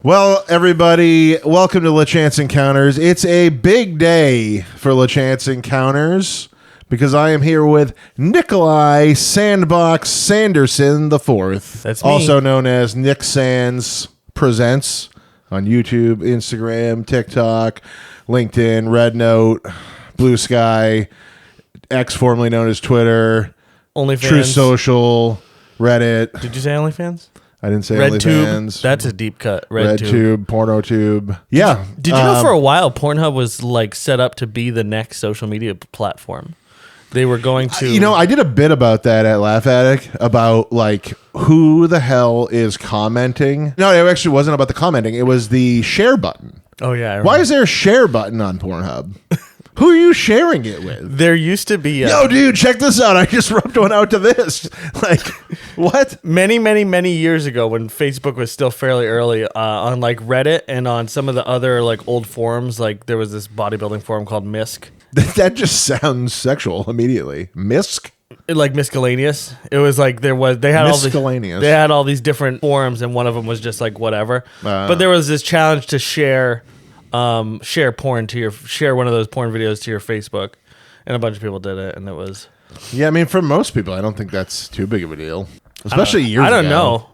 Well, everybody, welcome to LeChance Encounters. It's a big day for LeChance Encounters because I am here with Nikolai Sandbox Sanderson IV. That's me. Also known as Nick Sands Presents on YouTube, Instagram, TikTok, LinkedIn, Red Note, Blue Sky, X formerly known as Twitter, OnlyFans. True Social, Reddit. Did you say OnlyFans? I didn't say RedTube. OnlyFans. That's a deep cut. RedTube. RedTube, PornoTube. Yeah. Did you know for a while Pornhub was like set up to be the next social media platform? They were going to. You know, I did a bit about that at Laugh Attic about like who the hell is commenting. No, it actually wasn't about the commenting. It was the share button. Oh yeah. I Why remember. is there a share button on Pornhub? Who are you sharing it with? There used to be Yo, dude, check this out. I just rubbed one out to this. Like, what? many years ago when Facebook was still fairly early on like Reddit and on some of the other like old forums, like there was this bodybuilding forum called Misc. That just sounds sexual immediately. Misc? Like miscellaneous. It was like they had Miscellaneous. they had all these different forums and one of them was just like whatever. But there was this challenge to share porn to share one of those porn videos to your Facebook, and a bunch of people did it, and it was. Yeah, I mean, for most people, I don't think that's too big of a deal, especially years ago. I don't know.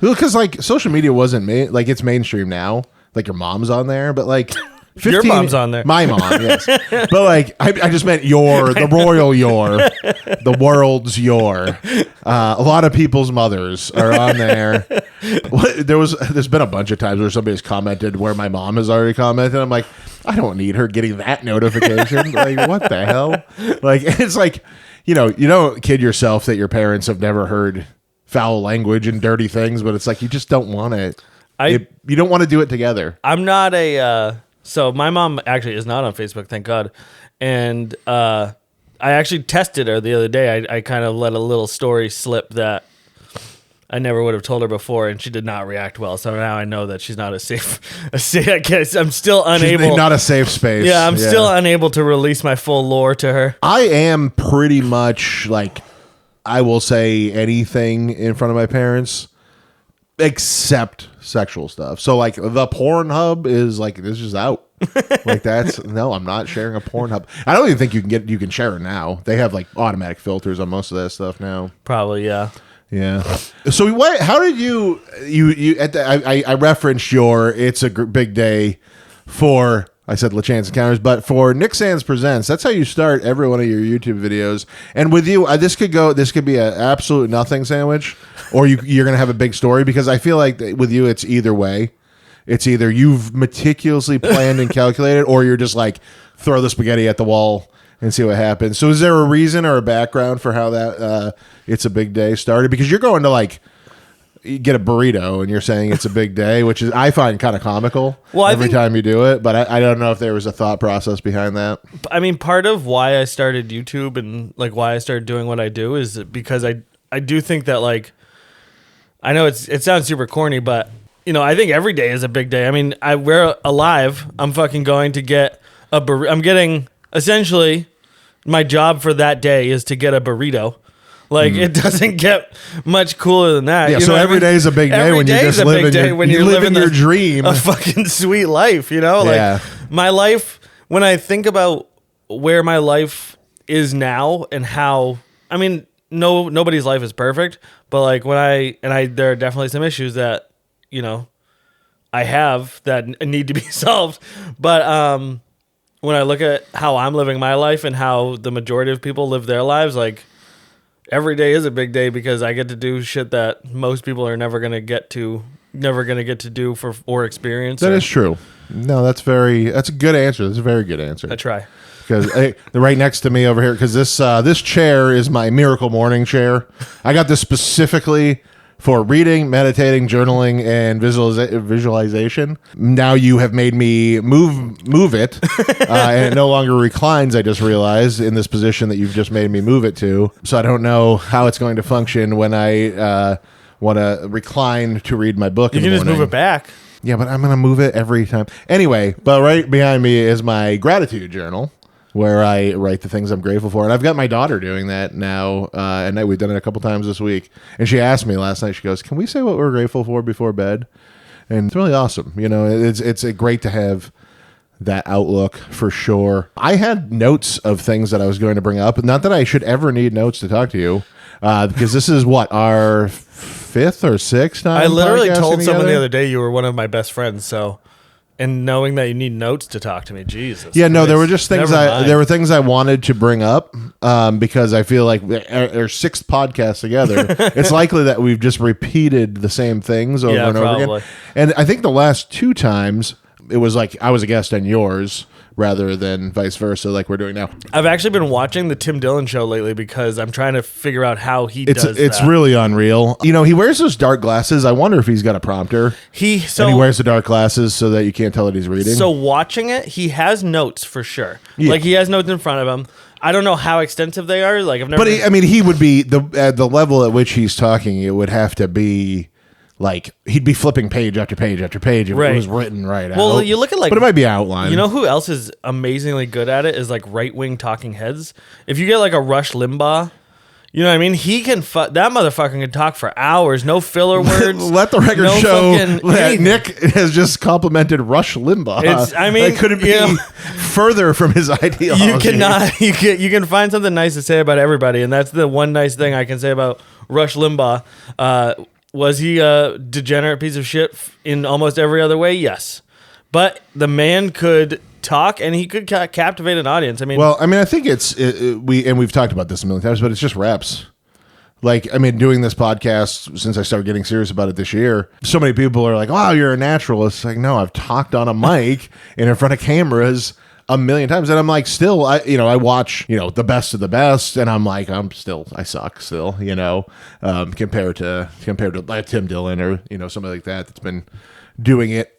Because like social media wasn't like it's mainstream now. Like your mom's on there, but like 15, Your mom's on there. My mom, yes. But like I just meant the royal the world's a lot of people's mothers are on there. There's been a bunch of times where somebody's commented where my mom has already commented. I'm like, I don't need her getting that notification. Like, what the hell? Like, it's like, you don't kid yourself that your parents have never heard foul language and dirty things, but it's like you just don't want it. You don't want to do it together. I'm not so my mom actually is not on Facebook, thank God. And I actually tested her the other day. I kind of let a little story slip that I never would have told her before, and she did not react well. So now I know that she's not a safe. I guess I'm still unable. She's not a safe space. Yeah, I'm still unable to release my full lore to her. I am pretty much like, I will say anything in front of my parents, except sexual stuff. So like the Pornhub is like, this is out. Like no, I'm not sharing a Pornhub. I don't even think you can share it now. They have like automatic filters on most of that stuff now. Probably, yeah. Yeah. So how did you I referenced it's a big day for, I said LeChance Encounters, but for Nick Sands Presents, that's how you start every one of your YouTube videos. And with you, this could be an absolute nothing sandwich, or you're going to have a big story, because I feel like with you, it's either way. It's either you've meticulously planned and calculated, or you're just like, throw the spaghetti at the wall and see what happens. So is there a reason or a background for how that It's a Big Day started? Because you're going to like get a burrito and you're saying it's a big day, which is, I find kind of comical every time you do it, but I don't know if there was a thought process behind that. I mean, part of why I started YouTube and like why I started doing what I do is because I do think that, like, I know it sounds super corny, but I think every day is a big day. I mean, we're alive. I'm fucking going to get I'm getting, essentially, my job for that day is to get a burrito. Like, it doesn't get much cooler than that. Yeah, so every day is a big day when you're just living your dream. A fucking sweet life, Like, my life, when I think about where my life is now and how, I mean, nobody's life is perfect, but like there are definitely some issues that, I have that need to be solved. But when I look at how I'm living my life and how the majority of people live their lives, like, every day is a big day because I get to do shit that most people are never gonna get to do or experience. That is true. No, that's a good answer. That's a very good answer. I try. Because right next to me over here, because this chair is my Miracle Morning chair. I got this specifically for reading, meditating, journaling, and visualization. Now you have made me move it, and it no longer reclines, I just realized, in this position that you've just made me move it to. So I don't know how it's going to function when I want to recline to read my book. You can just move it back. Yeah, but I'm going to move it every time. Anyway, but right behind me is my gratitude journal, where I write the things I'm grateful for. And I've got my daughter doing that now, and we've done it a couple times this week. And she asked me last night, she goes, can we say what we're grateful for before bed? and it's really awesome. You know, it's great to have that outlook for sure. I had notes of things that I was going to bring up. Not that I should ever need notes to talk to you, because this is what, our fifth or sixth time. I literally told podcasting someone together? the other day you were one of my best friends. So, and knowing that you need notes to talk to me, Jesus. Yeah, no, there Christ. were just things Never mind. there were things I wanted to bring up, because I feel like our sixth podcast together, it's likely that we've just repeated the same things over and over probably. again. And I think the last two times it was like I was a guest on yours rather than vice versa, like we're doing now. I've actually been watching the Tim Dillon show lately because I'm trying to figure out how he It's does it's that. really unreal. You know, he wears those dark glasses. I wonder if he's got a prompter. And he wears the dark glasses so that you can't tell that he's reading. So watching it, he has notes for sure. Yeah. Like he has notes in front of him. I don't know how extensive they are. Like I've never. But he would be at the level at which he's talking. It would have to be like he'd be flipping page after page after page if Right. it was written right out. Well, you look at like, but it might be outlined. You know who else is amazingly good at it is like right wing talking heads. If you get like a Rush Limbaugh, you know what I mean? He can that motherfucker can talk for hours, no filler words. Let the record no show fucking that anything. Nick has just complimented Rush Limbaugh. It couldn't be further from his ideology. You cannot. You can find something nice to say about everybody, and that's the one nice thing I can say about Rush Limbaugh. Was he a degenerate piece of shit in almost every other way? Yes, but the man could talk, and he could captivate an audience. I mean, I think we've talked about this a million times, but it's just reps. Like, I mean, doing this podcast since I started getting serious about it this year, so many people are like, "Oh, you're a natural." It's like, no, I've talked on a mic and in front of cameras a million times, and I'm like, still, I watch, the best of the best, and I'm like, I suck still, compared to like Tim Dillon or somebody like that that's been doing it.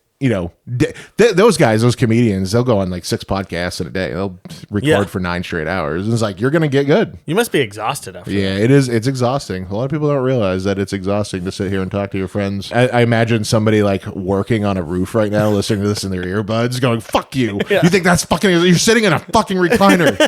Those guys, those comedians, they'll go on like 6 podcasts in a day. They'll record for 9 straight hours. And it's like, you're going to get good. you must be exhausted after. Yeah, it is. It's exhausting. A lot of people don't realize that it's exhausting to sit here and talk to your friends. I imagine somebody like working on a roof right now, listening to this in their earbuds, going, "Fuck you! Yeah. You think that's fucking? You're sitting in a fucking recliner."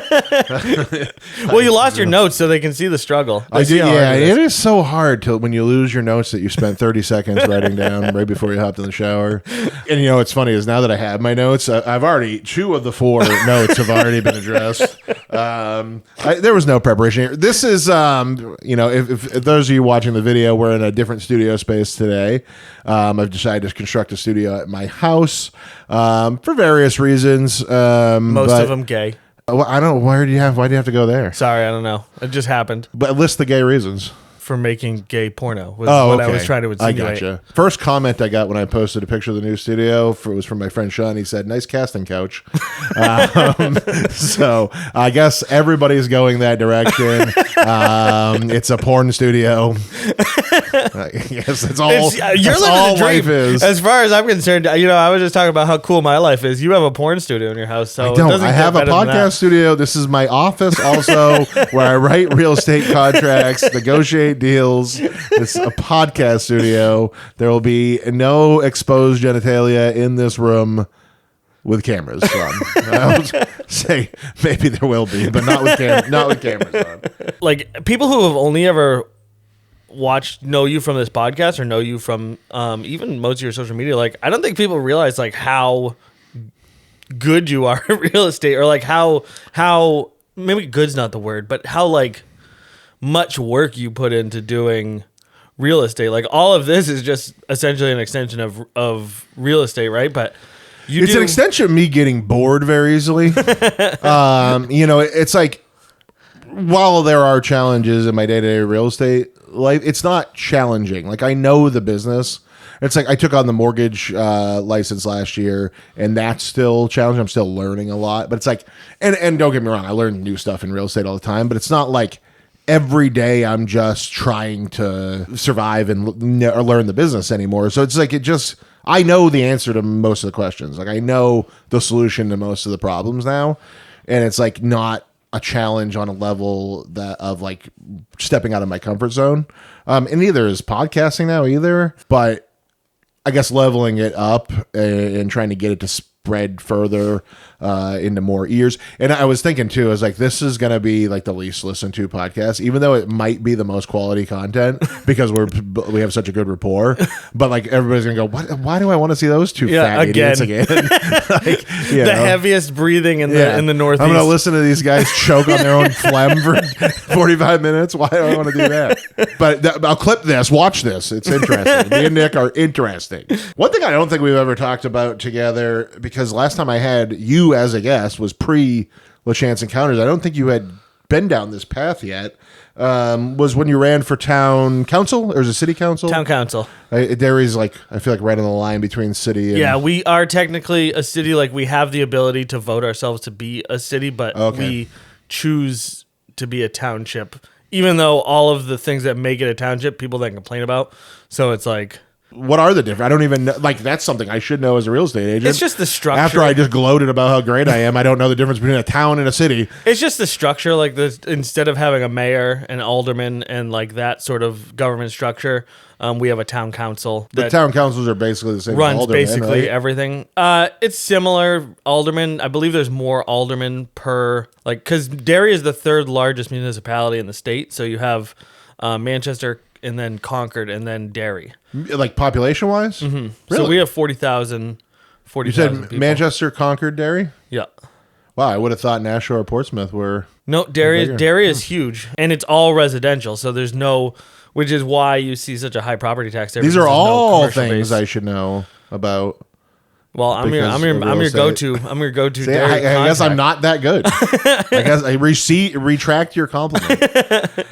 Well, you lost your notes, so they can see the struggle. I do. Yeah, it is so hard when you lose your notes that you spent 30 seconds writing down right before you hopped in the shower. And what's funny is now that I have my notes, I've already 2 of the 4 notes have already been addressed. There was no preparation here. This is, if those of you watching the video, we're in a different studio space today. I've decided to construct a studio at my house for various reasons. Most of them gay. Well, I don't know. Why do you have to go there? Sorry, I don't know. It just happened. But list the gay reasons. For making gay porno was what I was trying to insinuate. I gotcha. First comment I got when I posted a picture of the new studio was from my friend Sean. He said, "Nice casting couch." So I guess everybody's going that direction. It's a porn studio. Yes, that's all. You're living the dream. Life is. As far as I'm concerned, I was just talking about how cool my life is. You have a porn studio in your house, so I don't. It doesn't I get have a better than that. podcast studio. This is my office, also, where I write real estate contracts, negotiate deals. It's a podcast studio. There will be no exposed genitalia in this room with cameras on. I would say maybe there will be, but not with cameras on. Like people who have only ever know you from this podcast or know you from even most of your social media. Like I don't think people realize like how good you are at real estate, or like how maybe good's not the word, but how like much work you put into doing real estate. Like all of this is just essentially an extension of real estate, right? But it's an extension of me getting bored very easily. It's like, while there are challenges in my day-to-day real estate life, it's not challenging. Like I know the business. It's like I took on the mortgage license last year, and that's still challenging. I'm still learning a lot, but it's like, and don't get me wrong, I learn new stuff in real estate all the time, but it's not like every day I'm just trying to survive and learn the business anymore. So it's like, I know the answer to most of the questions. Like I know the solution to most of the problems now. And it's like not a challenge on a level of like stepping out of my comfort zone. And neither is podcasting now either, but I guess leveling it up and trying to get it to spread further into more ears. And I was thinking too, I was like, this is going to be like the least listened to podcast, even though it might be the most quality content because we have such a good rapport. But like everybody's going to go, why do I want to see those two fat idiots again? Like, the heaviest breathing in the Northeast. I'm going to listen to these guys choke on their own phlegm for 45 minutes. Why do I want to do that? But I'll clip this. Watch this. It's interesting. Me and Nick are interesting. One thing I don't think we've ever talked about together, because last time I had you as a guest was pre LaChance Encounters. I don't think you had been down this path yet. Was when you ran for town council, or is it city council? Town council. Derry's like, I feel like right on the line between city and... Yeah, we are technically a city. Like, we have the ability to vote ourselves to be a city, but we choose to be a township, even though all of the things that make it a township, people then complain about. So it's like... What are the different? I don't even know. Like, that's something I should know as a real estate agent. It's just the structure. After I just gloated about how great I am, I don't know the difference between a town and a city. It's just the structure. Like, instead of having a mayor and alderman and like that sort of government structure, we have a town council. The town councils are basically the same. Runs alderman, basically right? everything. It's similar. Alderman, I believe there's more aldermen per, like, because Derry is the third largest municipality in the state. So you have Manchester, and then Concord, and then Derry. Like population-wise? Mm-hmm. Really? So we have 40,000 You said people. Manchester, Concord, Derry? Yeah. Wow, I would have thought Nashua or Portsmouth were... No, Derry is huge, and it's all residential, so there's no... Which is why you see such a high property tax there. These are all things I should know about... Well, I'm your go-to. I'm your go-to. See, I guess I'm not that good. I guess I retract your compliment.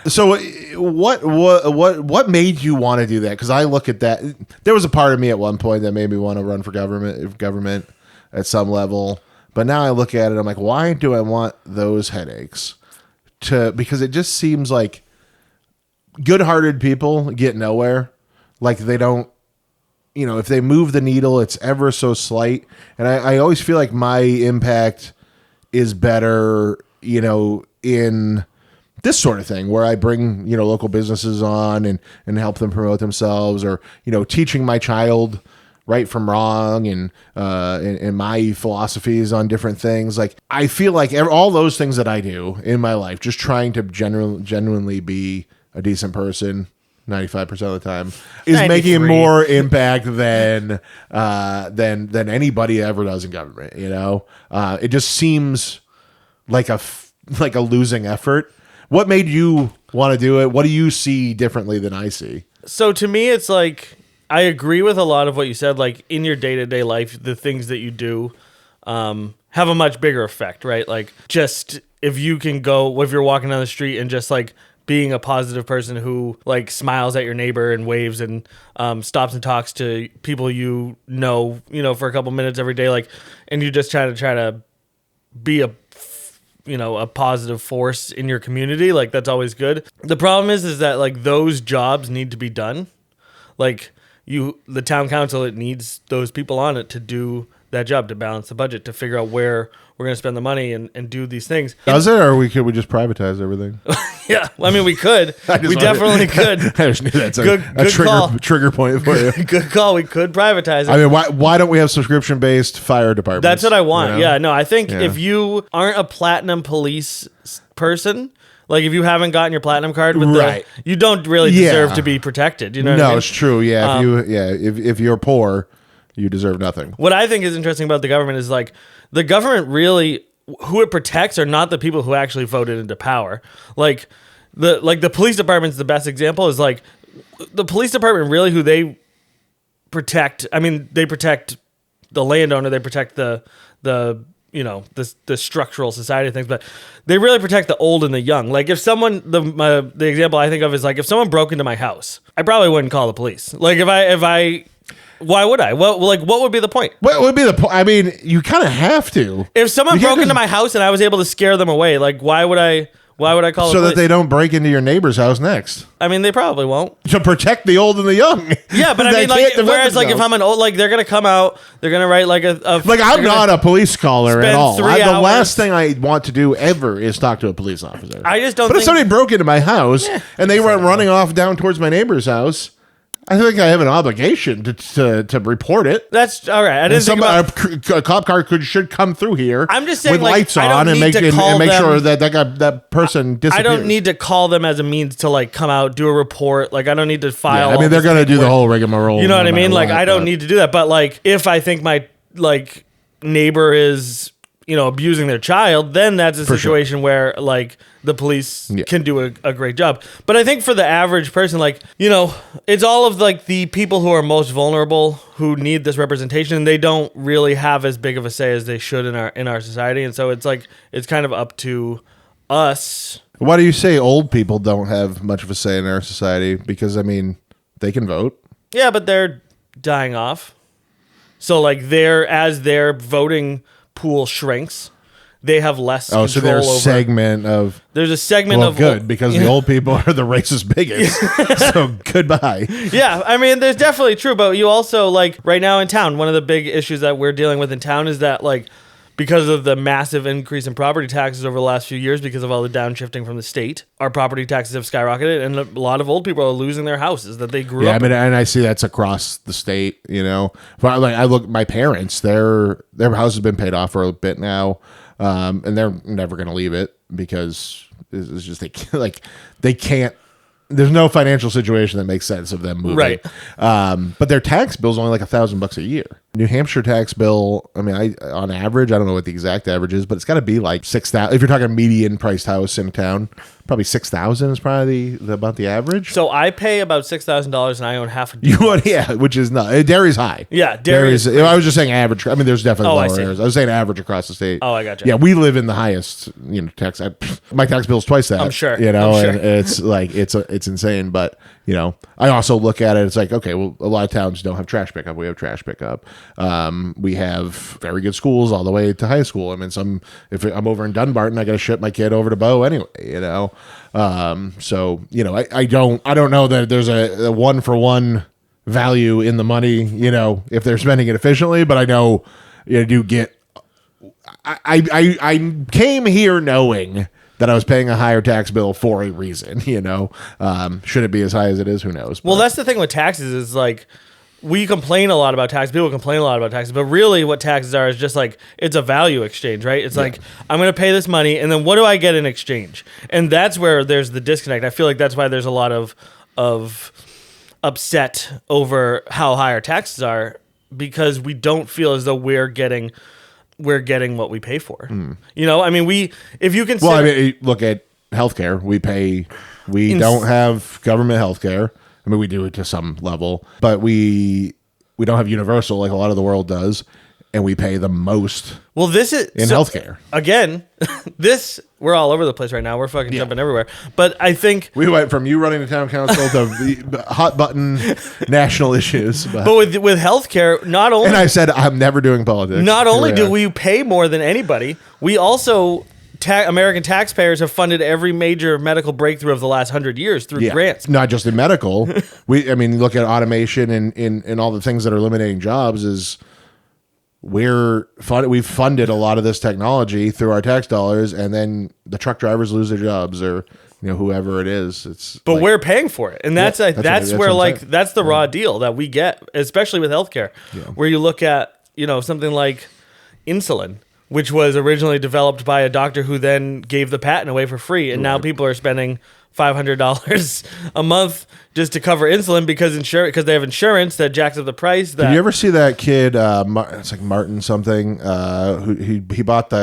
So, what made you want to do that? Because I look at that. There was a part of me at one point that made me want to run for government at some level. But now I look at it, I'm like, why do I want those headaches? Because it just seems like good-hearted people get nowhere. Like they don't. You know, if they move the needle, it's ever so slight. And I always feel like my impact is better, you know, in this sort of thing where I bring, you know, local businesses on and help them promote themselves, or, you know, teaching my child right from wrong and my philosophies on different things. Like, I feel like all those things that I do in my life, just trying to genuinely be a decent person 95% of the time, is 93. Making more impact than anybody ever does in government. You know, it just seems like a losing effort. What made you want to do it? What do you see differently than I see? So to me, it's like, I agree with a lot of what you said. Like, in your day-to-day life, the things that you do have a much bigger effect, right? Like, just if you're walking down the street and just like being a positive person who like smiles at your neighbor and waves and stops and talks to people you know for a couple minutes every day, like, and you just try to be a positive force in your community, like, that's always good. The problem is that like those jobs need to be done. Like, the town council, it needs those people on it to do that job, to balance the budget, to figure out where we're going to spend the money and do these things. Does it, or could we just privatize everything? Yeah, well, I mean, we could. We definitely could. I just knew that's a trigger point for you. Good call. We could privatize it. I mean, why don't we have subscription-based fire departments? That's what I want. You know? Yeah, no, I think if you aren't a platinum police person, like if you haven't gotten your platinum card with you don't really deserve to be protected. You know what I mean? No, it's true. Yeah, if you're poor, you deserve nothing. What I think is interesting about the government is like the government really, who it protects are not the people who actually voted into power. Like the police department's the best example. Is like the police department really who they protect. I mean, they protect the landowner. They protect the structural society things, but they really protect the old and the young. Like if someone, the example I think of is like if someone broke into my house, I probably wouldn't call the police. Like if I why would I? Well, like, what would be the point? What would be the point? I mean, you kind of have to. If someone broke into my house and I was able to scare them away, like, why would I call the police? So that they don't break into your neighbor's house next. I mean, they probably won't. To protect the old and the young. Yeah, but I mean, like, whereas, like, if I'm an old, like, they're going to come out, they're going to write, like, like, I'm not a police caller at all. The last thing I want to do ever is talk to a police officer. I just don't think. But if somebody broke into my house and they went running off down towards my neighbor's house, I think I have an obligation to report it. That's all right. I didn't think about, a cop car should come through here. I'm just saying, with like, lights I don't on and need make to call them, sure that person disappears. I don't need to call them as a means to like come out, do a report. Like I don't need to file. Yeah, I mean, they're going to do the whole rigmarole. You know what I mean? Like I don't need to do that. But like if I think my like neighbor is, you know, abusing their child, then that's a situation where like the police can do a great job. But I think for the average person, like, you know, it's all of like the people who are most vulnerable who need this representation, and they don't really have as big of a say as they should in our society. And so it's like it's kind of up to us. Why do you say old people don't have much of a say in our society? Because I mean, they can vote. Yeah, but they're dying off. So like as their voting pool shrinks, they have less control so there's a segment of... There's a segment of... good, because the old people are the racist bigots. So goodbye. Yeah, I mean, there's definitely true, but you also, like, right now in town, one of the big issues that we're dealing with in town is that, like, because of the massive increase in property taxes over the last few years, because of all the downshifting from the state, our property taxes have skyrocketed, and a lot of old people are losing their houses that they grew up in. And I see that's across the state, you know. But like I look, my parents, their house has been paid off for a bit now, and they're never going to leave it because it's just they can't. There's no financial situation that makes sense of them moving. Right. But their tax bill is only like $1,000 a year. New Hampshire tax bill, I mean, on average, I don't know what the exact average is, but it's got to be like 6,000. If you're talking median priced house in town, probably 6,000 is probably about the average. So I pay about $6,000 and I own half a which is not. Derry's high. Yeah, Derry's. I was just saying average. I mean, there's definitely lower areas. I was saying average across the state. Oh, I got you. Yeah, we live in the highest, you know, tax. My tax bill is twice that. I'm sure. You know, and it's like it's insane. But you know, I also look at it. It's like, okay, well, a lot of towns don't have trash pickup. We have trash pickup. We have very good schools all the way to high school. I mean, if I'm over in Dunbarton, I got to ship my kid over to Bow anyway. You know, so you know, I don't know that there's a 1-for-1 value in the money. You know, if they're spending it efficiently, but I know you do get. I came here knowing that I was paying a higher tax bill for a reason, you know. Should it be as high as it is? Who knows? Well, that's the thing with taxes is like we complain a lot about taxes. People complain a lot about taxes, but really what taxes are is just like it's a value exchange, right? It's like I'm going to pay this money and then what do I get in exchange? And that's where there's the disconnect. I feel like that's why there's a lot of upset over how high our taxes are because we don't feel as though we're getting what we pay for. You know, I mean, if you consider... Well, I mean, look at healthcare. We don't have government healthcare. I mean, we do it to some level, but we don't have universal like a lot of the world does, and we pay the most. Well, this is in healthcare. Again, we're all over the place right now. We're fucking jumping everywhere. But I think we went from you running the town council to the hot button national issues. But with healthcare, not only... And I said, I'm never doing politics. Not only do we pay more than anybody, we also... American taxpayers have funded every major medical breakthrough of the last 100 years through grants. Not just in medical. Look at automation and all the things that are eliminating jobs is we've funded a lot of this technology through our tax dollars, and then the truck drivers lose their jobs or whoever it is. But we're paying for it, and that's the raw deal that we get, especially with healthcare, where you look at something like insulin, which was originally developed by a doctor who then gave the patent away for free. And now people are spending $500 a month just to cover insulin because they have insurance that jacks up the price. Did you ever see that kid, it's like Martin something, who he bought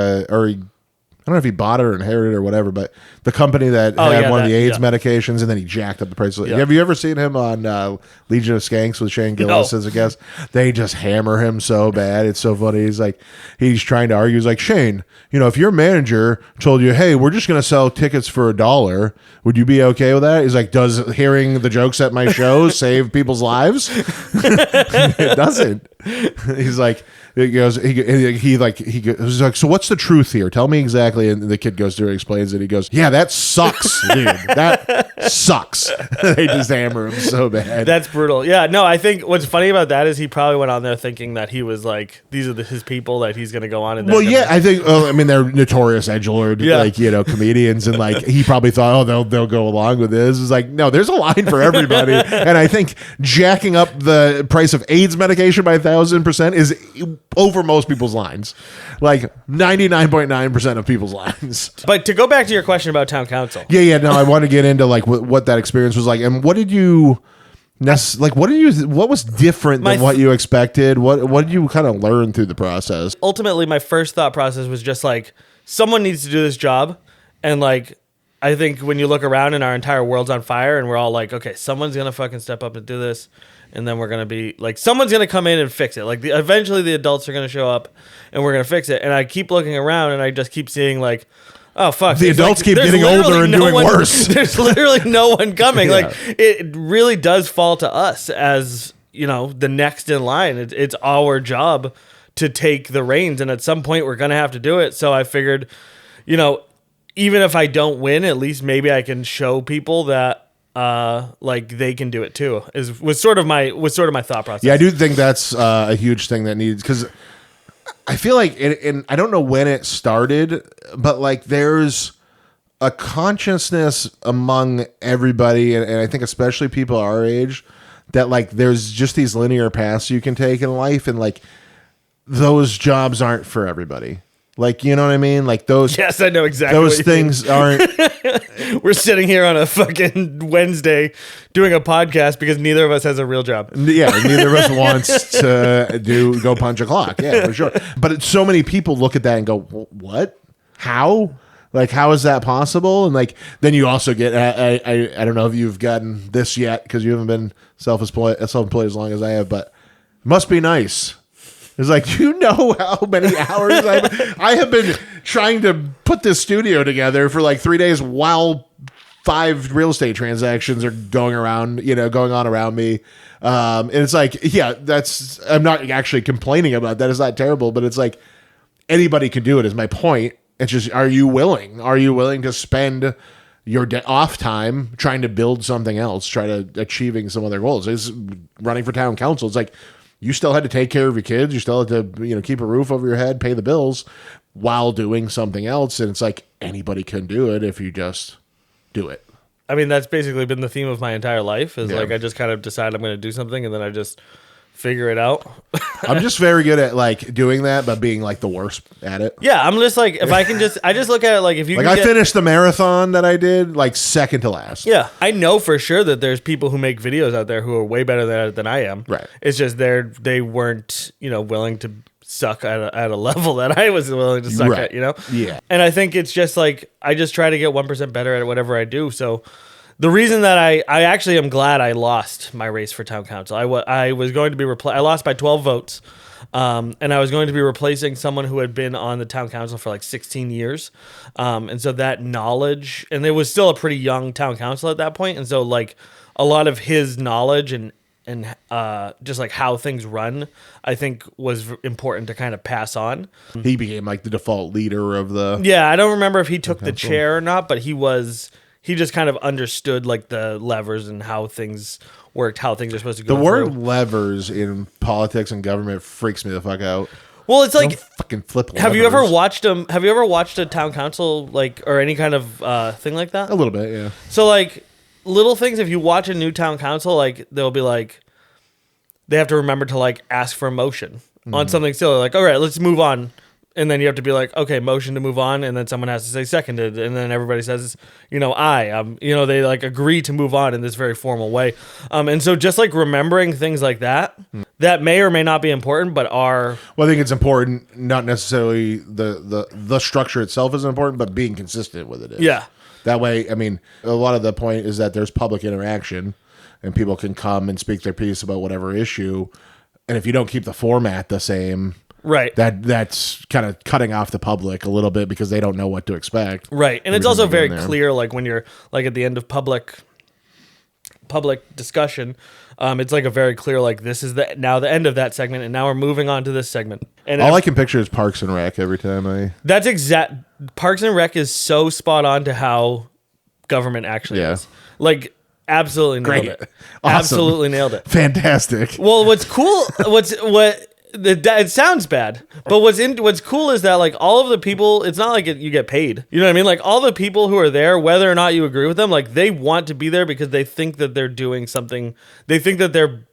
I don't know if he bought it or inherited it or whatever, but the company that had one of the AIDS medications, and then he jacked up the price. Yeah. Have you ever seen him on Legion of Skanks with Shane Gillis as a guest? They just hammer him so bad. It's so funny. He's trying to argue. He's like, Shane, if your manager told you, hey, we're just going to sell tickets for $1, would you be okay with that? He's like, does hearing the jokes at my show save people's lives? It doesn't. He's like, he goes, he's like, so what's the truth here? Tell me exactly. And the kid goes through and explains it. He goes, yeah, that sucks, dude. That sucks. They just hammer him so bad. That's brutal. Yeah, no, I think what's funny about that is he probably went on there thinking that he was like, these are his people that he's going to go on. And well, yeah, I think, I mean, they're notorious edgelord, like, you know, comedians. And like, he probably thought, oh, they'll go along with this. It's like, no, there's a line for everybody. And I think jacking up the price of AIDS medication by 1,000% is over most people's lines, like 99.9% of people's lines. But to go back to your question about town council, no, I want to get into like what that experience was like, and what did you what was different than what you expected? What did you kind of learn through the process? Ultimately, my first thought process was just like, someone needs to do this job, and like, I think when you look around and our entire world's on fire, and we're all like, okay, someone's gonna fucking step up and do this. And then we're going to be like, someone's going to come in and fix it. Like eventually the adults are going to show up and we're going to fix it. And I keep looking around and I just keep seeing like, oh, fuck. The adults keep getting older and doing worse. There's literally no one coming. Like it really does fall to us as, you know, the next in line. It's our job to take the reins. And at some point we're going to have to do it. So I figured, you know, even if I don't win, at least maybe I can show people that, like they can do it too. Was sort of my thought process. Yeah, I do think that's a huge thing that needs, because I feel like and I don't know when it started, but like there's a consciousness among everybody, and I think especially people our age, that like there's just these linear paths you can take in life, and like those jobs aren't for everybody. Like, you know what I mean? Like those. Yes, I know exactly. Those things aren't. We're sitting here on a fucking Wednesday doing a podcast because neither of us has a real job. Yeah, neither of us wants to go punch a clock. Yeah, for sure. But so many people look at that and go, "What? How? Like, how is that possible?" And like, then you also get. I don't know if you've gotten this yet because you haven't been self-employed as long as I have, but it must be nice. It's like, you know how many hours I have been trying to put this studio together for like 3 days while 5 real estate transactions are going on around me. And it's like, yeah, I'm not actually complaining about that. It's not terrible, but it's like anybody can do it is my point. It's just, are you willing? Are you willing to spend your off time trying to build something else, try to achieving some other goals? It's running for town council. It's like, you still had to take care of your kids. You still had to, you know, keep a roof over your head, pay the bills while doing something else. And it's like anybody can do it if you just do it. I mean, that's basically been the theme of my entire life is like, I just kind of decide I'm going to do something and then I just figure it out. I'm just very good at like doing that, but being like the worst at it. Yeah, I'm just like, if I can I just look at it like if you like, I finished the marathon that I did like second to last. Yeah, I know for sure that there's people who make videos out there who are way better at it than I am. Right. It's just they weren't, you know, willing to suck at a level that I was willing to suck at, you know? Yeah. And I think it's just like, I just try to get 1% better at whatever I do. So the reason that I actually am glad I lost my race for town council. I was going to be I lost by 12 votes. And I was going to be replacing someone who had been on the town council for like 16 years. And so that knowledge, and it was still a pretty young town council at that point. And so like a lot of his knowledge and just like how things run, I think was important to kind of pass on. He became like the default leader of the. Yeah. I don't remember if he took the chair or not, but he just kind of understood like the levers and how things worked, how things are supposed to go. The word levers in politics and government freaks me the fuck out. Well, it's like fucking flip levers. Have you ever watched a town council like or any kind of thing like that? A little bit, yeah. So like little things, if you watch a new town council, like they'll be like they have to remember to like ask for a motion on something still. Like, all right, let's move on. And then you have to be like, okay, motion to move on. And then someone has to say seconded. And then everybody says, you know, they like agree to move on in this very formal way. And so just like remembering things like that, that may or may not be important, but are. Well, I think it's important, not necessarily the structure itself is important, but being consistent with it is. Yeah. That way, I mean, a lot of the point is that there's public interaction and people can come and speak their piece about whatever issue. And if you don't keep the format the same. Right. That's kind of cutting off the public a little bit because they don't know what to expect. Right. And it's also very clear, like when you're like at the end of public discussion, It's like a very clear, like, this is the end of that segment, and now we're moving on to this segment. And all I can picture is Parks and Rec every time that's exact. Parks and Rec is so spot on to how government actually is. Like, absolutely nailed it. Awesome. Absolutely nailed it. Fantastic. Well, what's cool? It sounds bad, but what's cool is that, like, all of the people, it's not like you get paid. You know what I mean? Like, all the people who are there, whether or not you agree with them, like, they want to be there because they think that they're doing something. They think that they're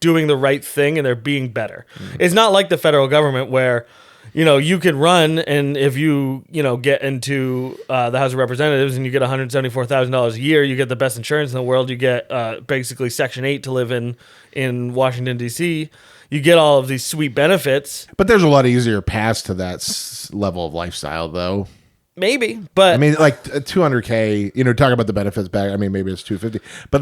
doing the right thing and they're being better. It's not like the federal government where, you know, you could run, and if you get into the House of Representatives and you get $174,000 a year, you get the best insurance in the world. You get basically Section 8 to live in Washington, D.C. You get all of these sweet benefits. But there's a lot easier paths to that level of lifestyle, though. Maybe, but I mean, like $200K. You know, talk about the benefits back. I mean, maybe it's $250, but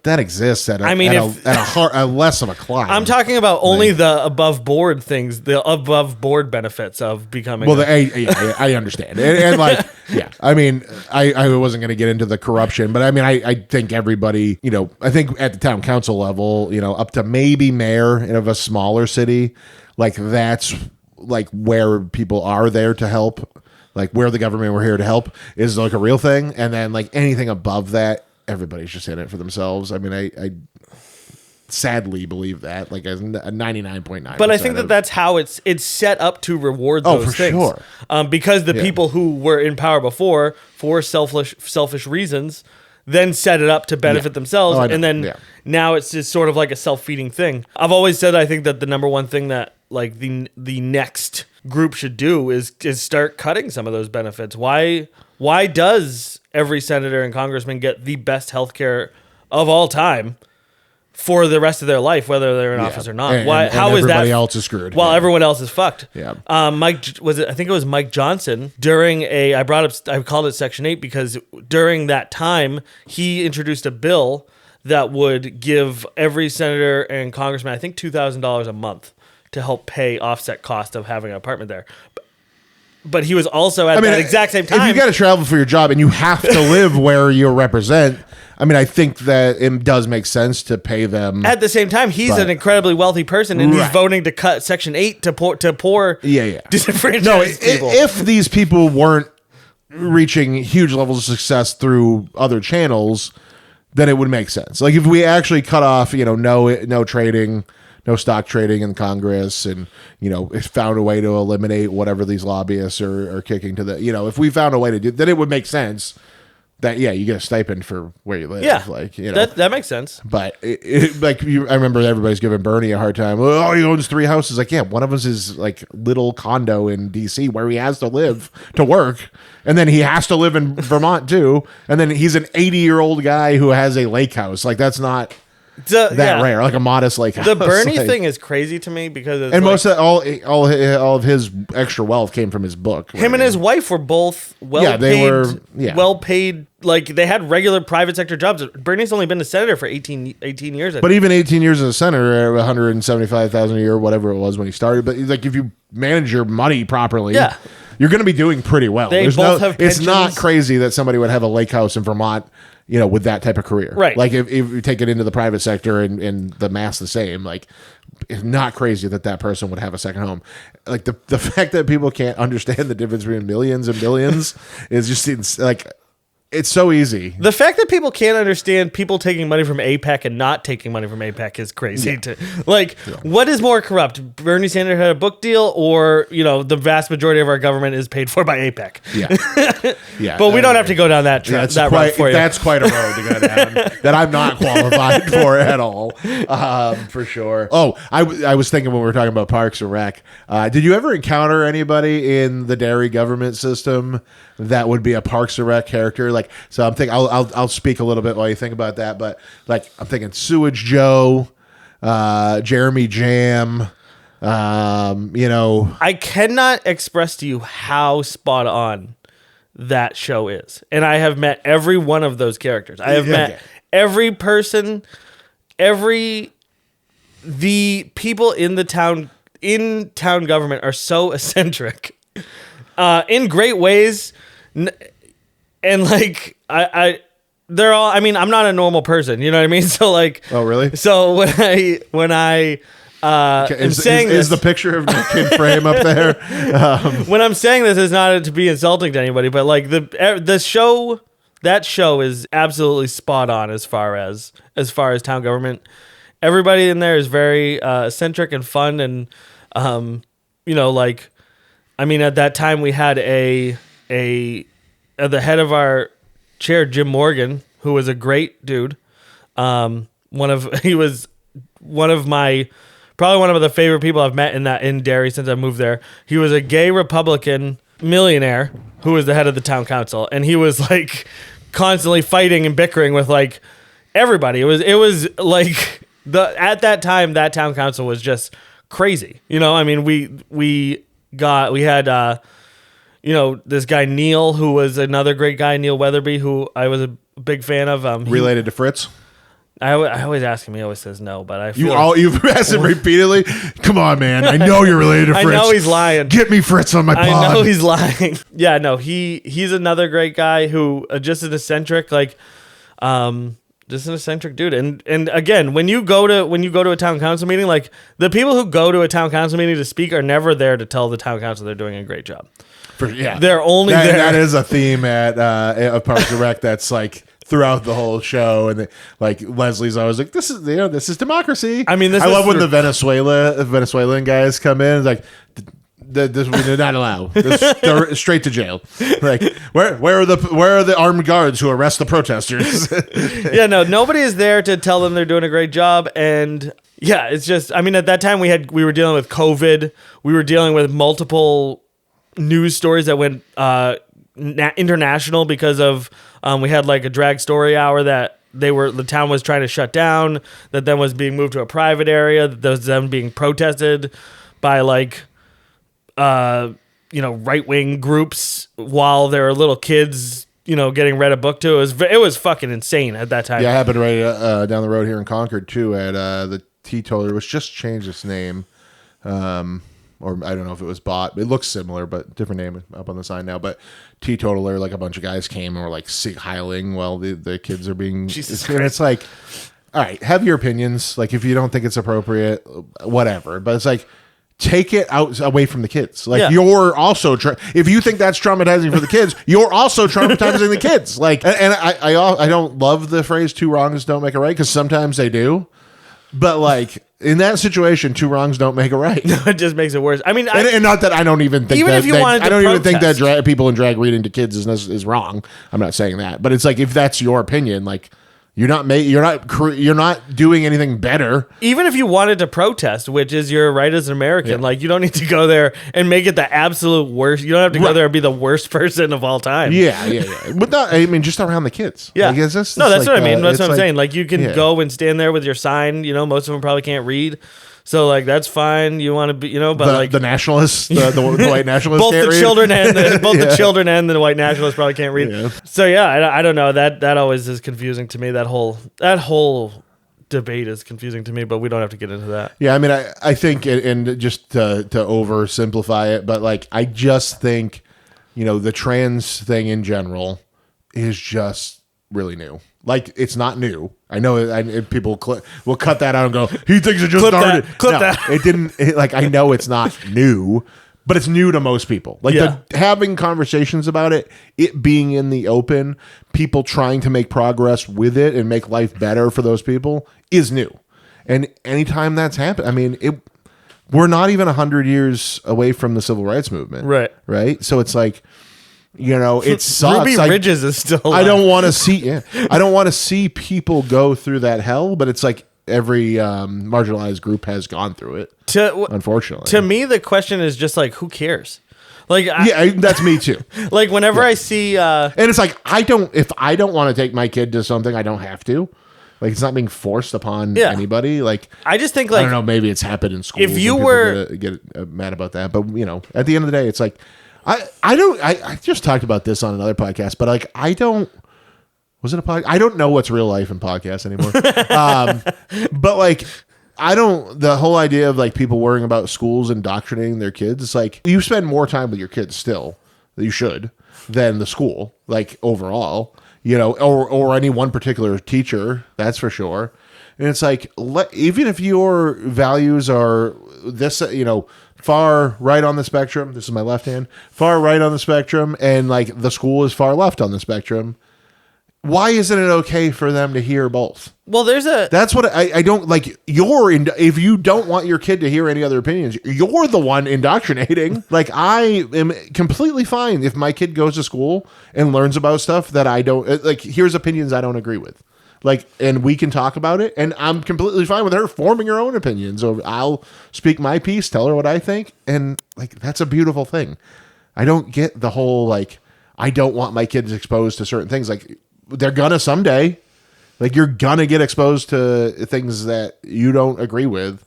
that exists at a less of a climb. I'm talking about only the above board things, the above board benefits of becoming. Well, I understand, and like, yeah. I mean, I wasn't going to get into the corruption, but I mean, I think everybody, you know, I think at the town council level, you know, up to maybe mayor of a smaller city, like that's like where people are there to help. Like, where the government were here to help is like a real thing. And then like anything above that, everybody's just in it for themselves. I mean, I sadly believe that, like, as a 99.9%. But I think that's how it's set up to reward those things. Sure. Because the people who were in power before for selfish reasons then set it up to benefit themselves. And then now it's just sort of like a self-feeding thing. I've always said I think that the number one thing that, like, the next group should do is start cutting some of those benefits. Why does every senator and congressman get the best healthcare of all time for the rest of their life, whether they're in office or not? How is that? Everybody else is screwed. While everyone else is fucked. Yeah. I think it was Mike Johnson during I called it Section 8 because during that time he introduced a bill that would give every senator and congressman, I think, $2,000 a month to help pay offset cost of having an apartment there. But he was also at that exact same time. If you got to travel for your job and you have to live where you represent, I mean, I think that it does make sense to pay them. At the same time, he's an incredibly wealthy person, and he's voting to cut Section 8 to poor disenfranchised people. If these people weren't reaching huge levels of success through other channels, then it would make sense. Like, if we actually cut off, you know, no trading, no stock trading in Congress, and, you know, found a way to eliminate whatever these lobbyists are kicking to the, you know, if we found a way to do, then it would make sense that, yeah, you get a stipend for where you live. Yeah, like, you know, that makes sense. But I remember everybody's giving Bernie a hard time. Oh, he owns 3 houses. Like, yeah, one of us is like little condo in DC where he has to live to work, and then he has to live in Vermont too, and then he's an 80-year-old guy who has a lake house. Like, that's not rare, like a modest lake house. The Bernie thing is crazy to me because most of all of his extra wealth came from his book. Him and his wife were both well paid. Like, they had regular private sector jobs. Bernie's only been a senator for 18 years. But even 18 years as a senator, $175,000 a year, whatever it was when he started. But like, if you manage your money properly, you're going to be doing pretty well. They both have pensions. It's not crazy that somebody would have a lake house in Vermont, you know, with that type of career. Right. Like, if you take it into the private sector and the mass the same, like, it's not crazy that person would have a second home. Like, the fact that people can't understand the difference between millions and billions is just like, it's so easy. The fact that people can't understand people taking money from AIPAC and not taking money from AIPAC is crazy. What is more corrupt? Bernie Sanders had a book deal, or, you know, the vast majority of our government is paid for by AIPAC. Yeah. But we don't have to go down that road for you. That's quite a road to go down that I'm not qualified for at all, for sure. Oh, I was thinking when we were talking about Parks and Rec, did you ever encounter anybody in the dairy government system that would be a Parks and Rec character? Like, so I'm thinking, I'll speak a little bit while you think about that, but like, I'm thinking Sewage Joe, Jeremy Jam, you know. I cannot express to you how spot on that show is. And I have met every one of those characters. I have met every person, the people in town government are so eccentric, in great ways. And like, they're all. I mean, I'm not a normal person. You know what I mean? So like. Oh really? So when I is the picture of Nick in frame up there? When I'm saying this, it's not to be insulting to anybody, but like the show. That show is absolutely spot on as far as town government. Everybody in there is very eccentric and fun, and like, I mean, at that time we had at the head of our chair, Jim Morgan, who was a great dude. He was one of my probably one of the favorite people I've met in Derry since I moved there. He was a gay Republican millionaire who was the head of the town council, and he was like constantly fighting and bickering with like everybody. It was like at that time that town council was just crazy. I mean, we had this guy Neil, who was another great guy, Neil Weatherby, who I was a big fan of. Related to Fritz? I always ask him. He always says no, but I feel you've asked him repeatedly. Come on, man! I know you're related to Fritz. I know he's lying. Get me Fritz on my pod. I know he's lying. Yeah, no, he's another great guy who just an eccentric, just an eccentric dude. And again, when you go to a town council meeting, like the people who go to a town council meeting to speak are never there to tell the town council they're doing a great job. They're only there. That is a theme at Parks and Rec. That's like. Throughout the whole show, and like Leslie's always like, "This is democracy." I mean, I love when the Venezuelan guys come in. It's like, this we did not allow. They're straight to jail. Like, where are the armed guards who arrest the protesters? Yeah, no, nobody is there to tell them they're doing a great job, and yeah, it's just. I mean, at that time we were dealing with COVID. We were dealing with multiple news stories that went international because of. We had like a drag story hour that the town was trying to shut down, that then was being moved to a private area, that was then being protested by like, right-wing groups while there were little kids, getting read a book to. It was fucking insane at that time. Yeah, it happened right down the road here in Concord too at the Teetotaler, which just changed its name. Or I don't know if it was bought. It looks similar, but different name up on the sign now. But Teetotaler, like a bunch of guys came and were like heiling while the kids are being. Jesus Christ. It's like, all right, have your opinions. Like if you don't think it's appropriate, whatever. But it's like take it away from the kids. Like you're also if you think that's traumatizing for the kids, you're also traumatizing the kids. Like and I don't love the phrase "two wrongs don't make a right" because sometimes they do. But like in that situation, two wrongs don't make a right. No, it just makes it worse. I mean, and not that I don't even think even that, if you wanted to I don't protest. even think that people in drag reading to kids is wrong. I'm not saying that, but it's like if that's your opinion, like you're not doing anything better. Even if you wanted to protest, which is your right as an American, like you don't need to go there and make it the absolute worst. You don't have to go there and be the worst person of all time. Yeah. But not, I mean, just around the kids. Yeah. Like, that's what I mean. That's what I'm saying. Like you can go and stand there with your sign. Most of them probably can't read. So like that's fine. You want to be, but the nationalists, the white nationalists, both can't the read. Children and the children and the white nationalists probably can't read. Yeah. So yeah, I don't know. That always is confusing to me. That whole debate is confusing to me. But we don't have to get into that. Yeah, I mean, I think, and just to oversimplify it, but like I just think, the trans thing in general is just really new. Like it's not new. I know people will cut that out and go, he thinks it just started. Clip that. It didn't. I know it's not new, but it's new to most people. Like having conversations about it being in the open, people trying to make progress with it and make life better for those people is new. And anytime that's happened, I mean, we're not even 100 years away from the civil rights movement. Right. So it's like, it sucks. Ruby Ridges is still alive. I don't want to see people go through that hell, but it's like every marginalized group has gone through it. Unfortunately. To me, the question is just like, who cares? Like, that's me too. Like whenever I see, and it's like, if I don't want to take my kid to something, I don't have to. Like it's not being forced upon anybody. Like I just think like, I don't know, maybe it's happened in schools. If you were get mad about that, but at the end of the day, it's like, I just talked about this on another podcast, but like I don't know what's real life in podcasts anymore. But like the whole idea of like people worrying about schools indoctrinating their kids, it's like you spend more time with your kids still, you should, than the school, like overall. or any one particular teacher, that's for sure. And it's like, even if your values are this, far right on the spectrum, this is my left hand, far right on the spectrum, and like the school is far left on the spectrum, why isn't it okay for them to hear both? Well, that's what I don't like. If you don't want your kid to hear any other opinions, you're the one indoctrinating. Like, I am completely fine if my kid goes to school and learns about stuff that I don't like. Here's opinions I don't agree with. Like, and we can talk about it, and I'm completely fine with her forming her own opinions. Or I'll speak my piece, tell her what I think, and like, that's a beautiful thing. I don't get the whole like, I don't want my kids exposed to certain things. Like, they're gonna someday. Like, you're gonna get exposed to things that you don't agree with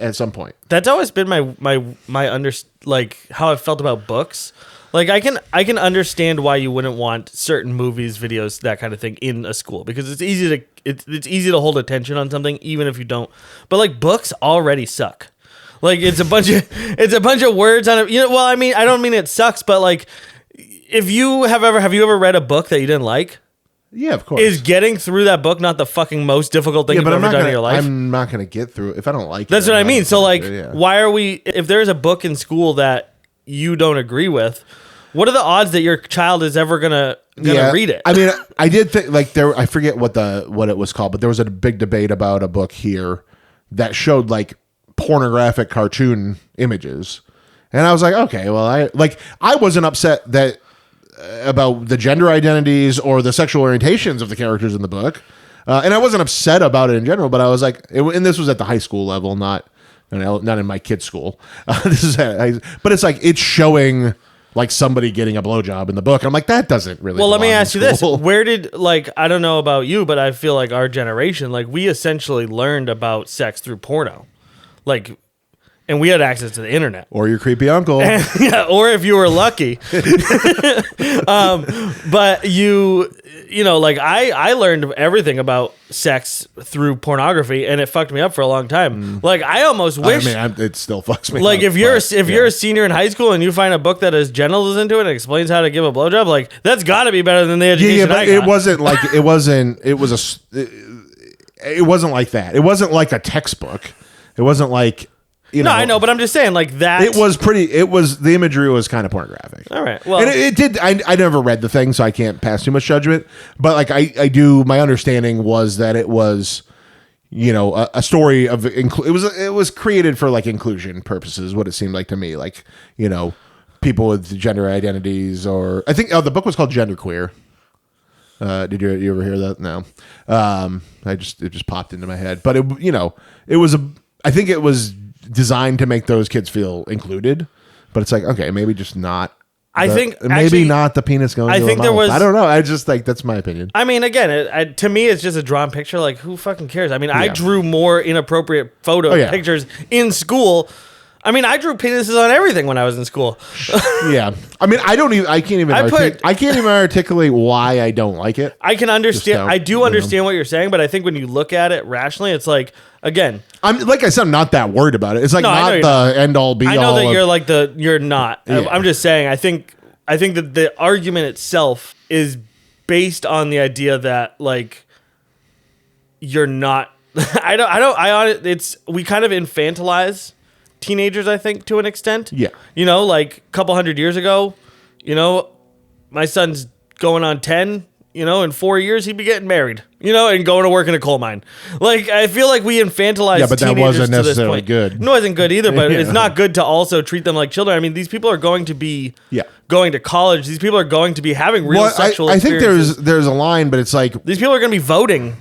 at some point. That's always been my like how I felt about books. Like, I can understand why you wouldn't want certain movies, videos, that kind of thing in a school, because it's easy to hold attention on something even if you don't. But like, books already suck. Like, it's a bunch of words on it. Well, I mean, I don't mean it sucks, but like, if you have you ever read a book that you didn't like? Yeah, of course. Is getting through that book not the fucking most difficult thing you've ever done in your life? I'm not going to get through it if I don't like it. That's what I mean. So like, why are we? If there's a book in school that you don't agree with, what are the odds that your child is ever gonna read it? I mean, I did think like I forget what it was called, but there was a big debate about a book here that showed like pornographic cartoon images, and I was like, okay, well, I wasn't upset that about the gender identities or the sexual orientations of the characters in the book, and I wasn't upset about it in general. But I was like, and this was at the high school level, not in my kid's school. But it's like, it's showing like somebody getting a blowjob in the book. I'm like, that doesn't really. Well, let me ask you this: where did, like, I don't know about you, but I feel like our generation, like, we essentially learned about sex through porno, like. And we had access to the internet. Or your creepy uncle. Yeah, or if you were lucky. But like, I learned everything about sex through pornography, and it fucked me up for a long time. Like, I almost wish... I mean, it still fucks me like, up. If you're a senior in high school and you find a book that has genitals into it and explains how to give a blowjob, like, that's got to be better than the education I got. It wasn't like... It wasn't like that. It wasn't like a textbook. It wasn't like... No, I know, but I'm just saying, like, that. The imagery was kind of pornographic. All right. Well, and it did. I never read the thing, so I can't pass too much judgment. But like, I do. My understanding was that it was, a story of it was created for like inclusion purposes. What it seemed like to me, like, people with gender identities, or I think the book was called Genderqueer. Did you ever hear that? No. It just popped into my head. But I think it was designed to make those kids feel included, but it's like, okay, maybe just not. Not the penis going. I think there was. I don't know. I just like, that's my opinion. I mean, again, to me, it's just a drawn picture. Like, who fucking cares? I mean, I drew more inappropriate pictures in school. I mean, I drew penises on everything when I was in school. Yeah. I mean, I can't even articulate why I don't like it. I can understand. I do understand what you're saying, but I think when you look at it rationally, it's like, again, I'm not that worried about it. It's like, not the end all be all. I know that you're not. Yeah. I'm just saying, I think that the argument itself is based on the idea that, like, you're not, we kind of infantilize teenagers, I think, to an extent. Yeah. Like, a couple hundred years ago, my son's going on 10, in 4 years he'd be getting married, and going to work in a coal mine. Like, I feel like we infantilize teenagers. Yeah, but that wasn't necessarily good. No, it wasn't good either, but it's not good to also treat them like children. I mean, these people are going to be going to college. These people are going to be having real sexual experiences. I think there's a line, but it's like, these people are going to be voting.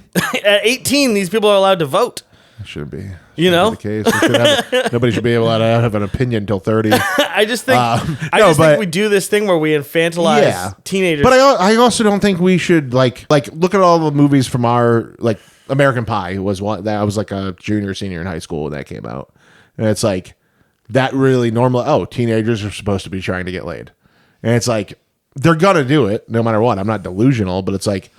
At 18, these people are allowed to vote. It shouldn't be. Be the case. Nobody should be able to have an opinion until 30. I just think we do this thing where we infantilize teenagers. But I also don't think we should like look at all the movies from our, like, American Pie was one that I was like a junior, senior in high school when that came out, and it's like that really normal. Oh, teenagers are supposed to be trying to get laid, and it's like they're gonna do it no matter what. I'm not delusional, but it's like,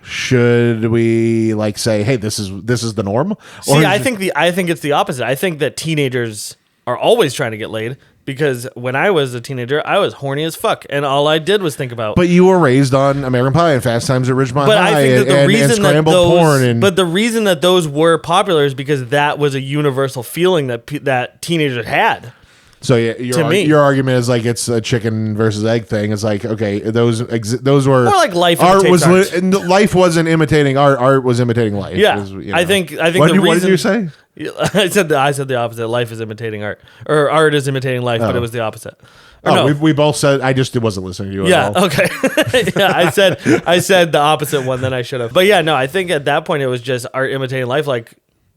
should we like say, hey, this is the norm? I think it's the opposite. I think that teenagers are always trying to get laid. because when I was a teenager, I was horny as fuck, and all I did was think about. But you were raised on American Pie and Fast Times at Ridgemont But High I think that the and reason that scrambled those, porn. And, but the reason that those were popular is because that was a universal feeling that teenagers had. so yeah, your argument is like it's a chicken versus egg thing. It's like, okay, those were More like life art imitates art. and life wasn't imitating art. Art was imitating life. Yeah, was, I think What did you say? I said the opposite. Life is imitating art, or art is imitating life, but it was the opposite. Or Oh, no. we both said. I just wasn't listening to you. Yeah. At all. Okay. Yeah. I said the opposite one than I should have. But yeah, no. I think at that point it was just art imitating life. Like,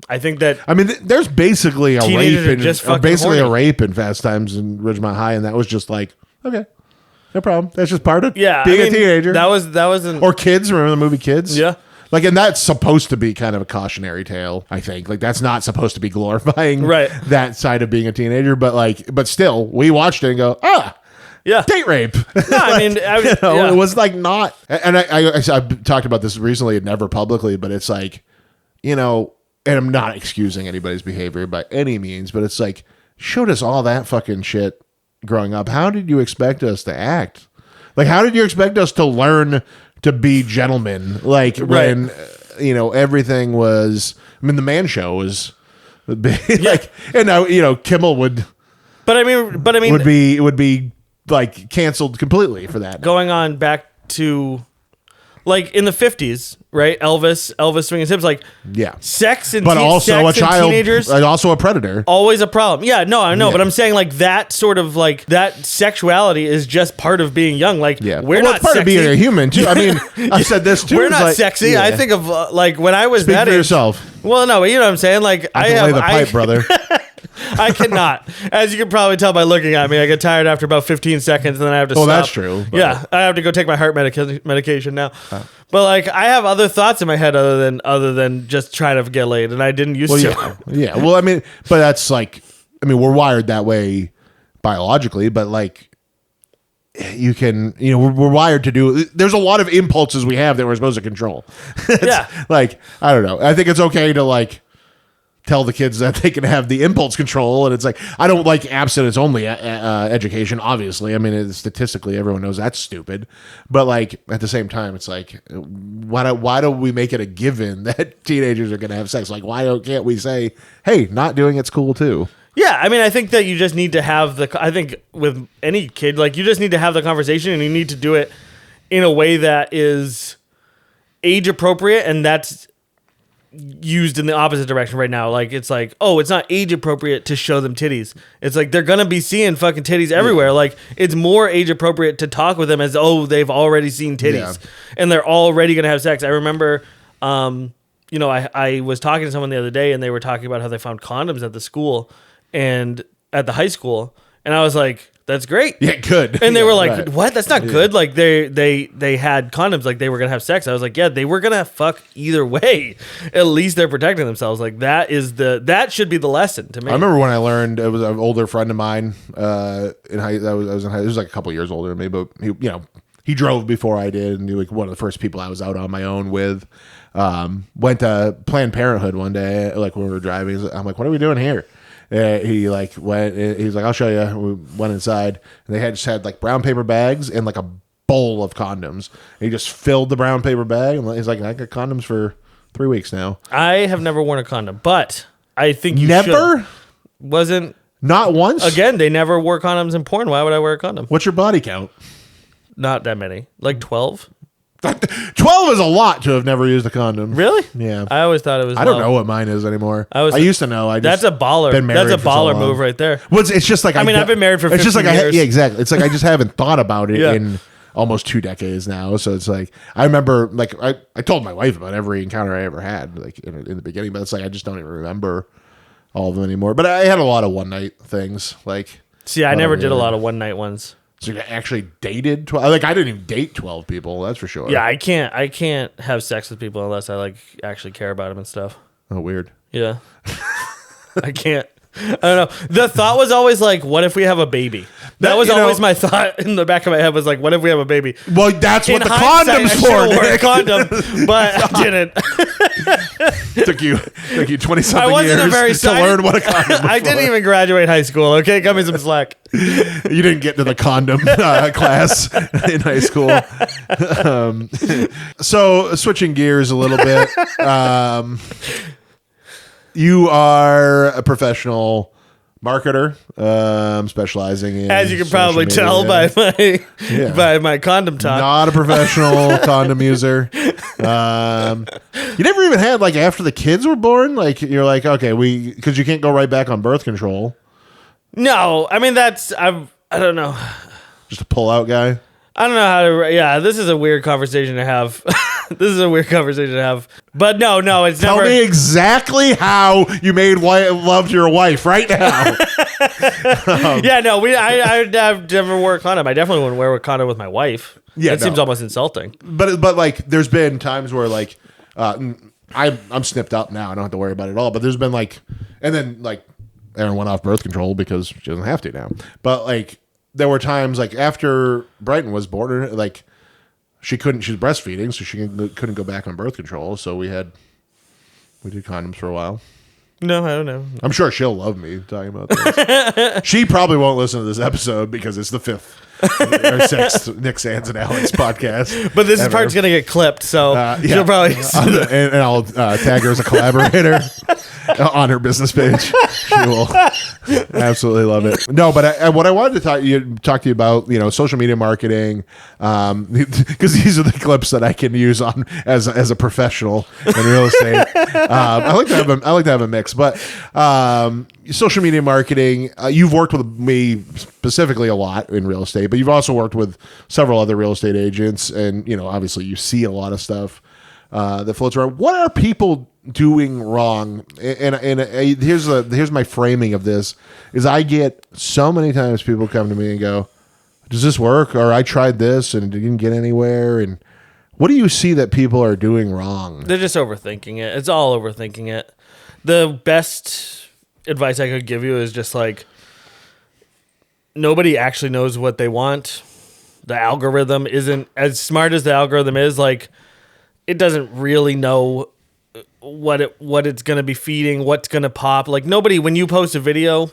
I think that. I mean, there's basically a Teenagers are rape just in, fucking basically horny. a rape in Fast Times in Ridgemont High, and that was just like, okay, no problem. That's just part of being a teenager. That wasn't. Or Kids. Remember the movie Kids? Yeah. Like, and that's supposed to be kind of a cautionary tale, I think. Like, that's not supposed to be glorifying Right. that side of being a teenager, but still, we watched it and go, Yeah. date rape. No, I mean, yeah. It was like not. And I've talked about this recently, never publicly, but it's like, and I'm not excusing anybody's behavior by any means, but it's like, showed us all that fucking shit growing up. How did you expect us to act? Like, how did you expect us to learn to be gentlemen? Like, when, everything was, I mean, the Man Show was like, and now, Kimmel would be like canceled completely for that. Going on back to, like, in the 50s, right? Elvis swinging his hips, like, Yeah. sex and But also a sex and child, teenagers. also a predator. Always a problem. Yeah, no, I know, Yeah. but I'm saying like that sort of like that sexuality is just part of being young. Like, Yeah, we're well, not it's part sexy. of being a human too. I mean, I've said this too. We're it's not like- sexy. yeah. I think of like when I was Speak that for age. yourself. Well, no, but you know what I'm saying. Like I can lay the pipe, brother. I cannot. As you can probably tell by looking at me, I get tired after about 15 seconds, and then I have to. Well, stop. that's true, but- Yeah, I have to go take my heart medication now. But like, I have other thoughts in my head other than just trying to get laid, and I didn't used Well, to. yeah, yeah. Well, I mean, but that's like, I mean, we're wired that way biologically, but like, you can, we're wired to do. There's a lot of impulses we have that we're supposed to control. Yeah. Like, I don't know. I think it's okay to like tell the kids that they can have the impulse control, and it's like, I don't like abstinence only education, obviously. I mean, statistically everyone knows that's stupid, but like at the same time it's like, why don't we make it a given that teenagers are going to have sex? Like, can't we say, hey, not doing it's cool too? Yeah, I mean, I think that you just need to have I think with any kid, like, you just need to have the conversation, and you need to do it in a way that is age appropriate, and that's used in the opposite direction right now. Like, it's like, oh, it's not age appropriate to show them titties. It's like they're gonna be seeing fucking titties everywhere. Like, it's more age appropriate to talk with them as, oh, they've already seen titties and they're already gonna have sex. I remember, I was talking to someone the other day, and they were talking about how they found condoms at the school and at the high school, and I was like, that's great. Yeah, good. And they were like, right. what? That's not good. Like, they had condoms, like they were gonna have sex. I was like, yeah, they were gonna fuck either way. At least they're protecting themselves. Like, that should be the lesson to me. I remember when I learned, it was an older friend of mine in high. I was in high. He was like a couple years older than me, but he drove before I did, and he was like one of the first people I was out on my own with. Went to Planned Parenthood one day, like when we were driving. I'm like, what are we doing here? He like went. He was like, I'll show you. We went inside, and they just had like brown paper bags and like a bowl of condoms. And he just filled the brown paper bag, and he's like, I got condoms for 3 weeks now. I have never worn a condom, but I think you Never? should. Wasn't Not once? again. They never wore condoms in porn. Why would I wear a condom? What's your body count? Not that many. Like 12. 12 is a lot to have never used a condom. Really? Yeah. I always thought it was. I don't low. know what mine is anymore. I used to know. That's a baller. been married That's a for so baller long. move right there. Well, it's just like I mean, I've been married for It's just like 15 years. yeah, exactly. It's like I just haven't thought about it Yeah. in almost 2 decades now. So it's like I remember, like I told my wife about every encounter I ever had, like in the beginning, but it's like I just don't even remember all of them anymore. But I had a lot of one night things. Like, See, I never did a lot of one night ones. so you actually dated 12? Like, I didn't even date 12 people. That's for sure. Yeah, I can't have sex with people unless I like actually care about them and stuff. Oh, weird. Yeah. I can't. I don't know. The thought was always like, what if we have a baby? That was always my thought in the back of my head was like, what if we have a baby? Well, that's what the hindsight, condom's for, wore a Nick. condom, but I didn't. took you 20-something I wasn't years a very to learn what a condom was I didn't even graduate high school, okay? Cut me some slack. You didn't get to the condom class in high school. So, switching gears a little bit. You are a professional marketer, specializing in, as you can probably tell by my condom talk. Not a professional condom user. You never even had, like, after the kids were born, like, you're like, okay, because you can't go right back on birth control. No, I mean, I don't know. Just a pull-out guy. I don't know how to. Yeah, this is a weird conversation to have. But no, it's Tell never. me exactly how you made love to your wife right now. Yeah, no, I've never wore a condom. I definitely wouldn't wear a condom with my wife. Yeah, That seems almost insulting. But like, there's been times where like, I'm snipped up now. I don't have to worry about it at all. But there's been like, and then like, Erin went off birth control because she doesn't have to now. But like, there were times like after Brighton was born, like she was breastfeeding, so she couldn't go back on birth control. So we did condoms for a while. No, I don't know. I'm sure she'll love me talking about this. She probably won't listen to this episode because it's the 5th or 6th Nick Sands and Alex podcast. But this part's going to get clipped, so she'll probably... and I'll tag her as a collaborator on her business page. She will absolutely love it. No, but what I wanted to talk to you about, social media marketing, because these are the clips that I can use on as a professional in real estate. I like to have a mix, but social media marketing. You've worked with me specifically a lot in real estate, but you've also worked with several other real estate agents, and obviously you see a lot of stuff that floats around. What are people doing wrong? And here's my framing of this is I get so many times people come to me and go, does this work? Or I tried this and it didn't get anywhere. And what do you see that people are doing wrong? They're just overthinking it. It's all overthinking it. The best advice I could give you is just like, nobody actually knows what they want. The algorithm isn't as smart as the algorithm is. Like, it doesn't really know what it's going to be feeding, what's going to pop. Like, nobody, when you post a video,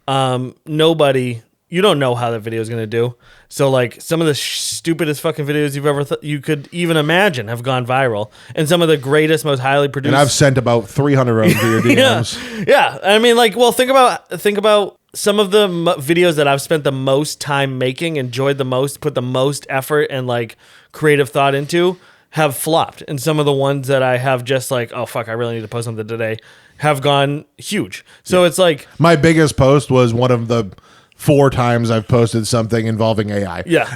you don't know how that video is going to do. So like some of the stupidest fucking videos you've ever you could even imagine have gone viral, and some of the greatest, most highly produced. And I've sent about 300 of them to your DMs. Yeah. I mean, like, well, think about some of the videos that I've spent the most time making, enjoyed the most, put the most effort and like creative thought into, have flopped. And some of the ones that I have just like, oh fuck, I really need to post something today, have gone huge. So it's like my biggest post was one of the 4 times I've posted something involving AI. Yeah.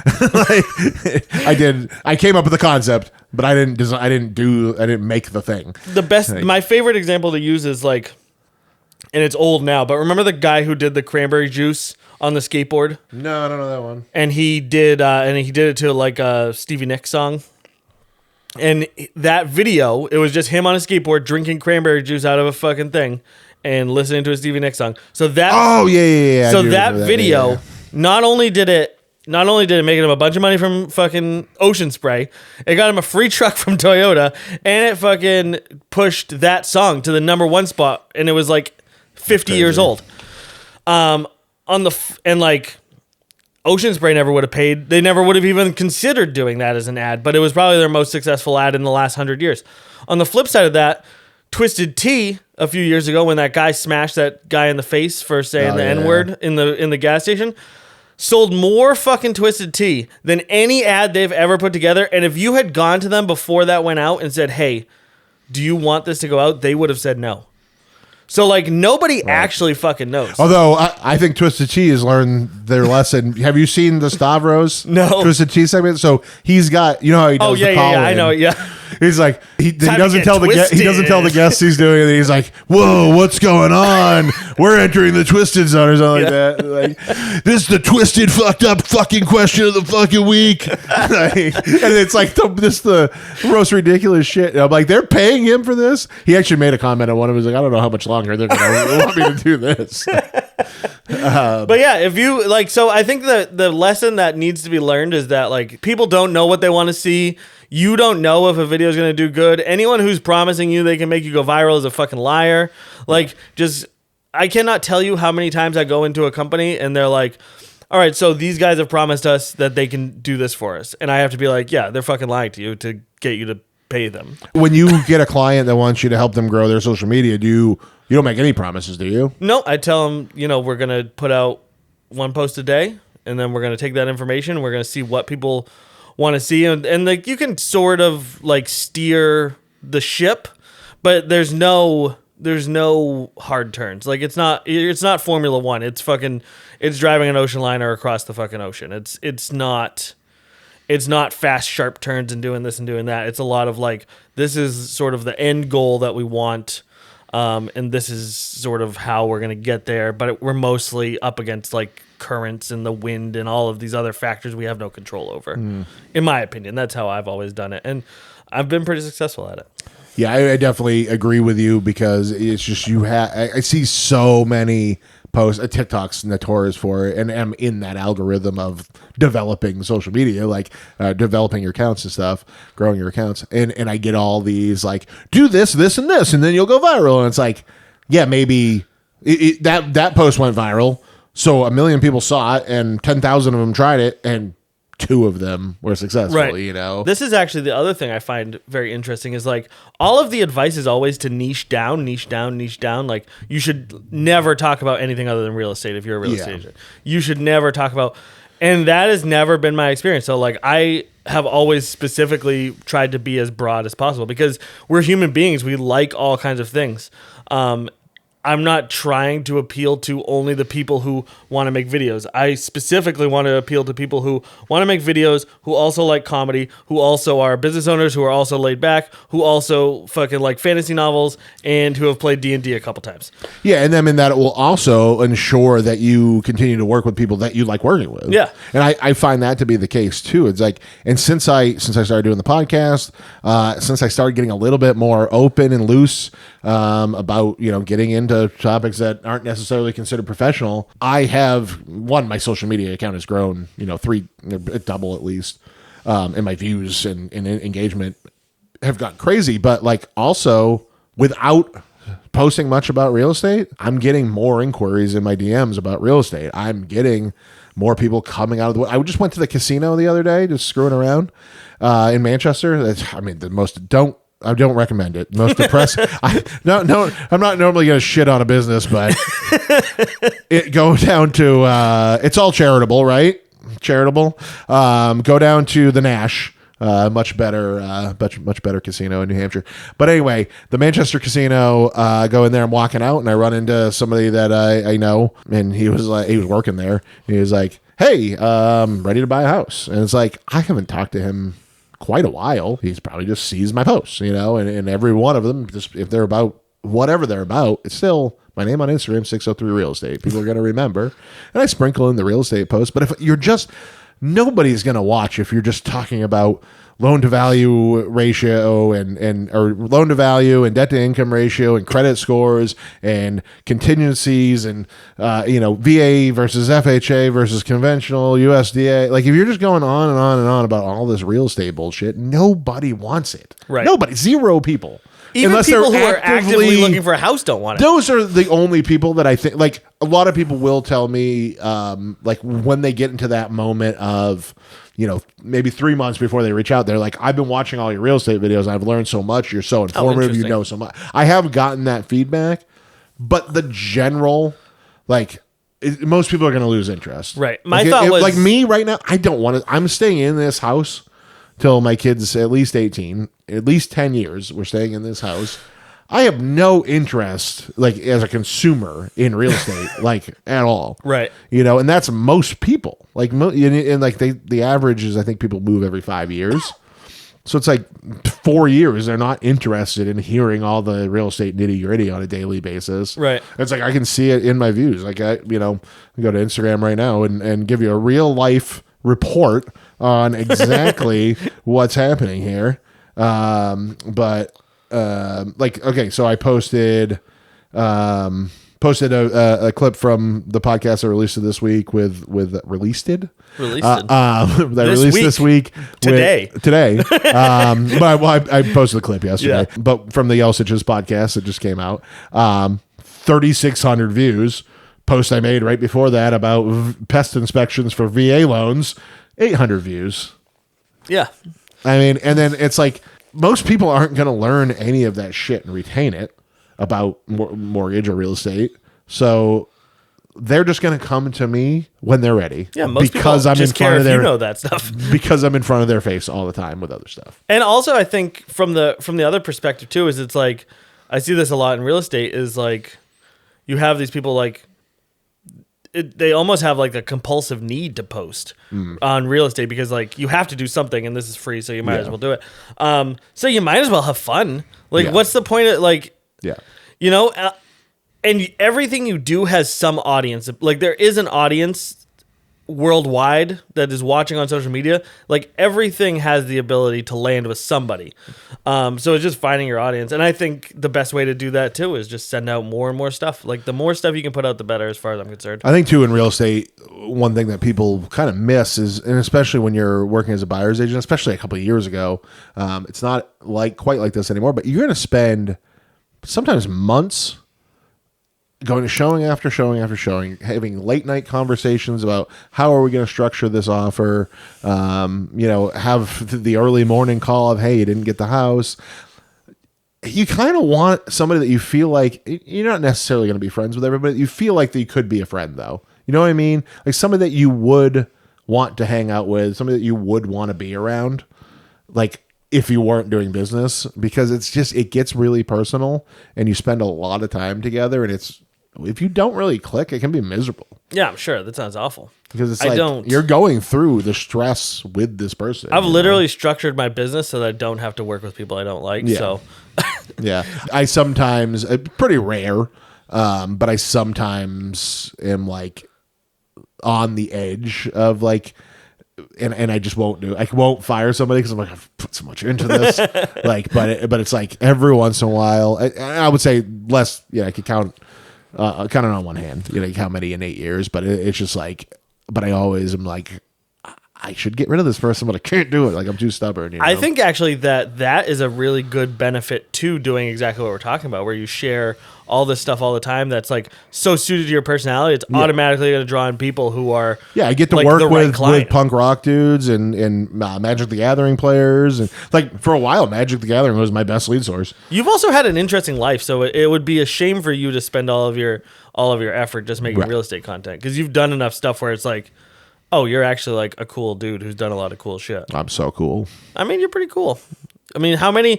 I came up with the concept, but I didn't make the thing. The best, my favorite example to use is like, and it's old now, but remember the guy who did the cranberry juice on the skateboard? No, I don't know that one. And he did it to like a Stevie Nicks song. And that video, it was just him on a skateboard drinking cranberry juice out of a fucking thing and listening to a Stevie Nicks song. So that So that video, not only did it make him a bunch of money from fucking Ocean Spray, it got him a free truck from Toyota, and it fucking pushed that song to the #1 spot, and it was like 50 years old. Ocean Spray never would have paid. They never would have even considered doing that as an ad, but it was probably their most successful ad in the last 100 years. On the flip side of that, Twisted Tea a few years ago, when that guy smashed that guy in the face for saying N-word in the gas station, sold more fucking Twisted Tea than any ad they've ever put together. And if you had gone to them before that went out and said, hey, do you want this to go out? They would have said no. So, like, nobody actually fucking knows. Although, I think Twisted Tea has learned their lesson. Have you seen the Stavros Twisted Tea segment? So, he's got, you know how he does the call-in? I know, yeah. He's like, he Time to doesn't get tell the he doesn't tell the guests he's doing it. He's like, whoa, what's going on? We're entering the twisted zone or something like that. Like, this is the twisted, fucked up fucking question of the fucking week. And it's like the most ridiculous shit. And I'm like, they're paying him for this. He actually made a comment on one of his like, I don't know how much longer they're going to want me to do this. But yeah, if you like, so I think the lesson that needs to be learned is that like people don't know what they want to see. You don't know if a video is going to do good. Anyone who's promising you they can make you go viral is a fucking liar. Like, just, I cannot tell you how many times I go into a company and they're like, all right, so these guys have promised us that they can do this for us. And I have to be like, yeah, they're fucking lying to you to get you to pay them. When you get a client that wants you to help them grow their social media, you don't make any promises, do you? No, I tell them, we're going to put out one post a day, and then we're going to take that information and we're going to see what people want to see. And like, you can sort of like steer the ship, but there's no hard turns. Like, it's not Formula One. It's driving an ocean liner across the fucking ocean. It's not fast, sharp turns and doing this and doing that. It's a lot of like, this is sort of the end goal that we want. And this is sort of how we're going to get there. But we're mostly up against like currents and the wind and all of these other factors we have no control over. In my opinion, that's how I've always done it. And I've been pretty successful at it. Yeah, I definitely agree with you because it's just I see so many posts. TikTok's notorious for it, and I'm in that algorithm of developing social media, like developing your accounts and stuff, growing your accounts, and I get all these like, do this, this, and this, and then you'll go viral. And it's like, yeah, maybe that post went viral, so 1 million people saw it, and 10,000 of them tried it, and 2 of them were successful, right. This is actually the other thing I find very interesting is like all of the advice is always to niche down. Like, you should never talk about anything other than real estate if you're a real estate agent. You should never talk about, and that has never been my experience. So like, I have always specifically tried to be as broad as possible because we're human beings. We like all kinds of things. I'm not trying to appeal to only the people who want to make videos. I specifically want to appeal to people who want to make videos, who also like comedy, who also are business owners, who are also laid back, who also fucking like fantasy novels, and who have played D&D a couple times. Yeah, and then that it will also ensure that you continue to work with people that you like working with. Yeah. And I find that to be the case too. It's like, and since I started doing the podcast, since I started getting a little bit more open and loose about, getting into topics that aren't necessarily considered professional, I have my social media account has grown, double at least, and my views and engagement have gotten crazy. But like, also without posting much about real estate, I'm getting more inquiries in my DMs about real estate. I'm getting more people coming out of the way. I just went to the casino the other day, just screwing around in Manchester. I don't recommend it. Most depressing. I'm not normally going to shit on a business, but go down to, it's all charitable, right? Charitable. Go down to the Nash, much better casino in New Hampshire. But anyway, the Manchester casino, go in there, I'm walking out and I run into somebody that I know, and he was working there. He was like, hey, ready to buy a house. And it's like, I haven't talked to him quite a while. He's probably just sees my posts, and every one of them, just if they're about whatever they're about, it's still my name on Instagram, 603 Real Estate. People are going to remember. And I sprinkle in the real estate posts. But if you're just, nobody's going to watch if you're just talking about loan to value ratio or loan to value and debt to income ratio and credit scores and contingencies and VA versus FHA versus conventional USDA. Like, if you're just going on and on and on about all this real estate bullshit, nobody wants it. Right. Nobody. 0 people. Even unless people who are actively looking for a house don't want it. Those are the only people that I think, like, a lot of people will tell me, like, when they get into that moment of, maybe 3 months before they reach out, they're like, I've been watching all your real estate videos. And I've learned so much. You're so informative. You know so much. I have gotten that feedback, but the general, like, most people are going to lose interest. Right. My thought was, like, me right now, I don't want to. I'm staying in this house till my kid's at least 18, at least 10 years. We're staying in this house. I have no interest, like, as a consumer in real estate, like, at all. Right. And that's most people. Like, and like the average is, I think people move every 5 years. So it's like 4 years they're not interested in hearing all the real estate nitty gritty on a daily basis. Right. It's like I can see it in my views. Like I go to Instagram right now and give you a real life report on exactly what's happening here. So I posted a clip from the podcast I released this week with this week today. But I posted the clip yesterday. Yeah. But from the Yelsich's podcast that just came out, 3,600 views. Post I made right before that about pest inspections for VA loans, 800 views. Yeah. I mean, and then it's like most people aren't going to learn any of that shit and retain it about mortgage or real estate. So they're just going to come to me when they're ready. Yeah, most because people I'm just in front care of their, if you know that stuff. Because I'm in front of their face all the time with other stuff. And also, I think from the other perspective too is it's like I see this a lot in real estate is like you have these people like they almost have like a compulsive need to post on real estate because like you have to do something and this is free, so you might as well do it. So you might as well have fun. Like, what's the point of like, you know, and everything you do has some audience. Like there is an audience worldwide that is watching on social media. Like everything has the ability to land with somebody. So it's just finding your audience. And I think the best way to do that too is just send out more and more stuff. Like the more stuff you can put out, the better as far as I'm concerned. I think too in real estate, one thing that people kind of miss is, and especially when you're working as a buyer's agent, especially a couple of years ago, it's not quite like this anymore, but you're going to spend sometimes months going to showing after showing after showing, having late night conversations about how are we going to structure this offer, have the early morning call of, hey, you didn't get the house. You kind of want somebody that you feel like you're not necessarily going to be friends with everybody. You feel like that you could be a friend though. You know what I mean? Like somebody that you would want to hang out with, somebody that you would want to be around. Like, if you weren't doing business, because it gets really personal and you spend a lot of time together, and if you don't really click, it can be miserable. Yeah, I'm sure. That sounds awful. Because it's you're going through the stress with this person. I've literally structured my business so that I don't have to work with people I don't like. Yeah. So, yeah, I sometimes, pretty rare, but I sometimes am like on the edge of like, and I just won't do it. I won't fire somebody because I'm like, I've put so much into this. But it's like every once in a while, I would say less. Yeah, I could count it on one hand. You know, how many in 8 years? But it's just like, but I always am like, I should get rid of this person, but I can't do it. Like I'm too stubborn. You know? I think actually that is a really good benefit to doing exactly what we're talking about, where you share all this stuff all the time that's like so suited to your personality. It's automatically going to draw in people who are I get to like work with punk rock dudes and Magic the Gathering players, and like for a while Magic the Gathering was my best lead source. You've also had an interesting life, so it would be a shame for you to spend all of your effort just making real estate content, because you've done enough stuff where it's like, oh, you're actually like a cool dude who's done a lot of cool shit. I'm so cool. I mean, you're pretty cool. I mean, how many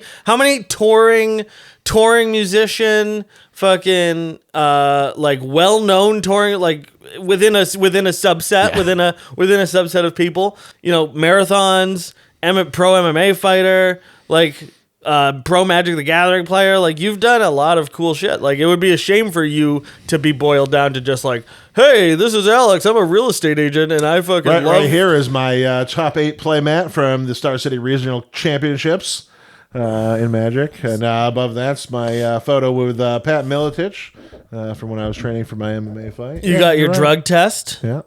touring musician, fucking like well-known touring, like within a subset, within a subset of people, you know, marathons, pro MMA fighter, like pro Magic the Gathering player, like you've done a lot of cool shit. Like it would be a shame for you to be boiled down to just like, hey, this is Alex, I'm a real estate agent and I fucking love. Right here is my top 8 play mat from the Star City Regional Championships in Magic, and above that's my photo with Pat Miletich from when I was training for my MMA fight. You got your drug test. Yeah.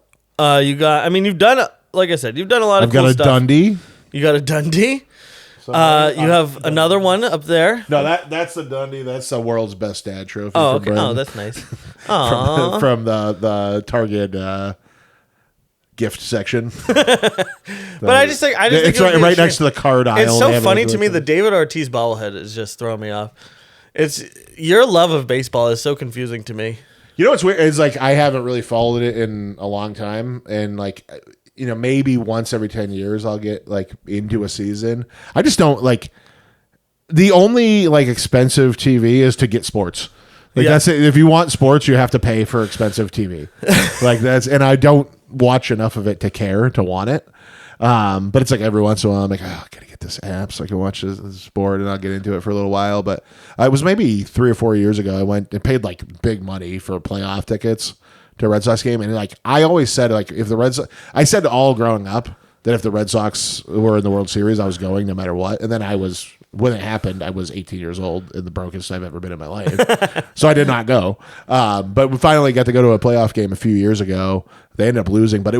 You've done, like I said, you've done a lot of cool stuff. I've got a Dundee. You got a Dundee? You have another one up there. No, that's the Dundee. That's the world's best dad trophy. Oh, okay. Oh, that's nice. from the Target gift section. But I just think it's right next to the card aisle. It's so funny to me. The David Ortiz bobblehead is just throwing me off. It's your love of baseball is so confusing to me. You know what's weird? It's like I haven't really followed it in a long time, and like, you know, maybe once every 10 years I'll get like into a season. I just don't like, the only like expensive TV is to get sports. Like that's it. If you want sports, you have to pay for expensive TV. Like and I don't watch enough of it to care to want it. But it's like every once in a while I'm like, oh, I gotta get this app so I can watch this sport, and I'll get into it for a little while. But it was maybe 3 or 4 years ago. I went and paid like big money for playoff tickets to a Red Sox game, and like I always said, like if the Red Sox, I said all growing up that if the Red Sox were in the World Series, I was going no matter what. And then when it happened, I was 18 years old and the brokest I've ever been in my life. So I did not go. But we finally got to go to a playoff game a few years ago. They ended up losing, but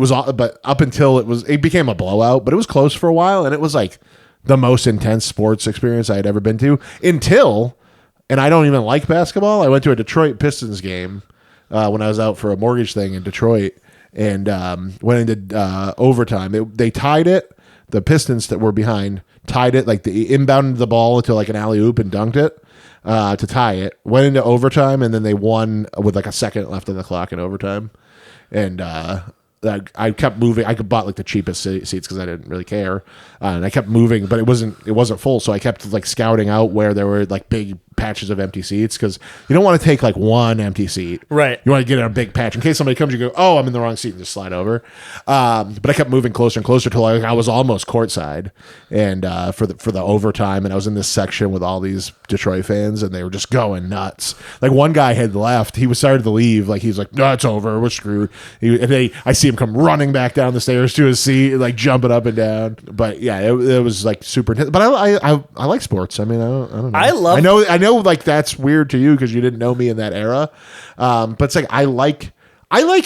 up until it became a blowout, but it was close for a while. And it was like the most intense sports experience I had ever been to and I don't even like basketball. I went to a Detroit Pistons game when I was out for a mortgage thing in Detroit. And went into overtime. They tied it. The Pistons that were behind tied it. Like they inbounded the ball into like an alley oop and dunked it to tie it. Went into overtime, and then they won with like a second left on the clock in overtime. And I kept moving. I bought like the cheapest seats because I didn't really care, and I kept moving, but it wasn't full. So I kept like scouting out where there were like big patches of empty seats because you don't want to take like one empty seat. Right. You want to get in a big patch in case somebody comes. You go, oh, I'm in the wrong seat, and just slide over. But I kept moving closer and closer till I was almost courtside, and for the overtime, and I was in this section with all these Detroit fans, and they were just going nuts. Like one guy had left. He was started to leave. Like he's like, no, it's over. We're screwed. I see him come running back down the stairs to his seat, like jumping up and down. But yeah, it was like super intense. But I like sports. I mean, I don't know. I know like that's weird to you because you didn't know me in that era. But it's like I like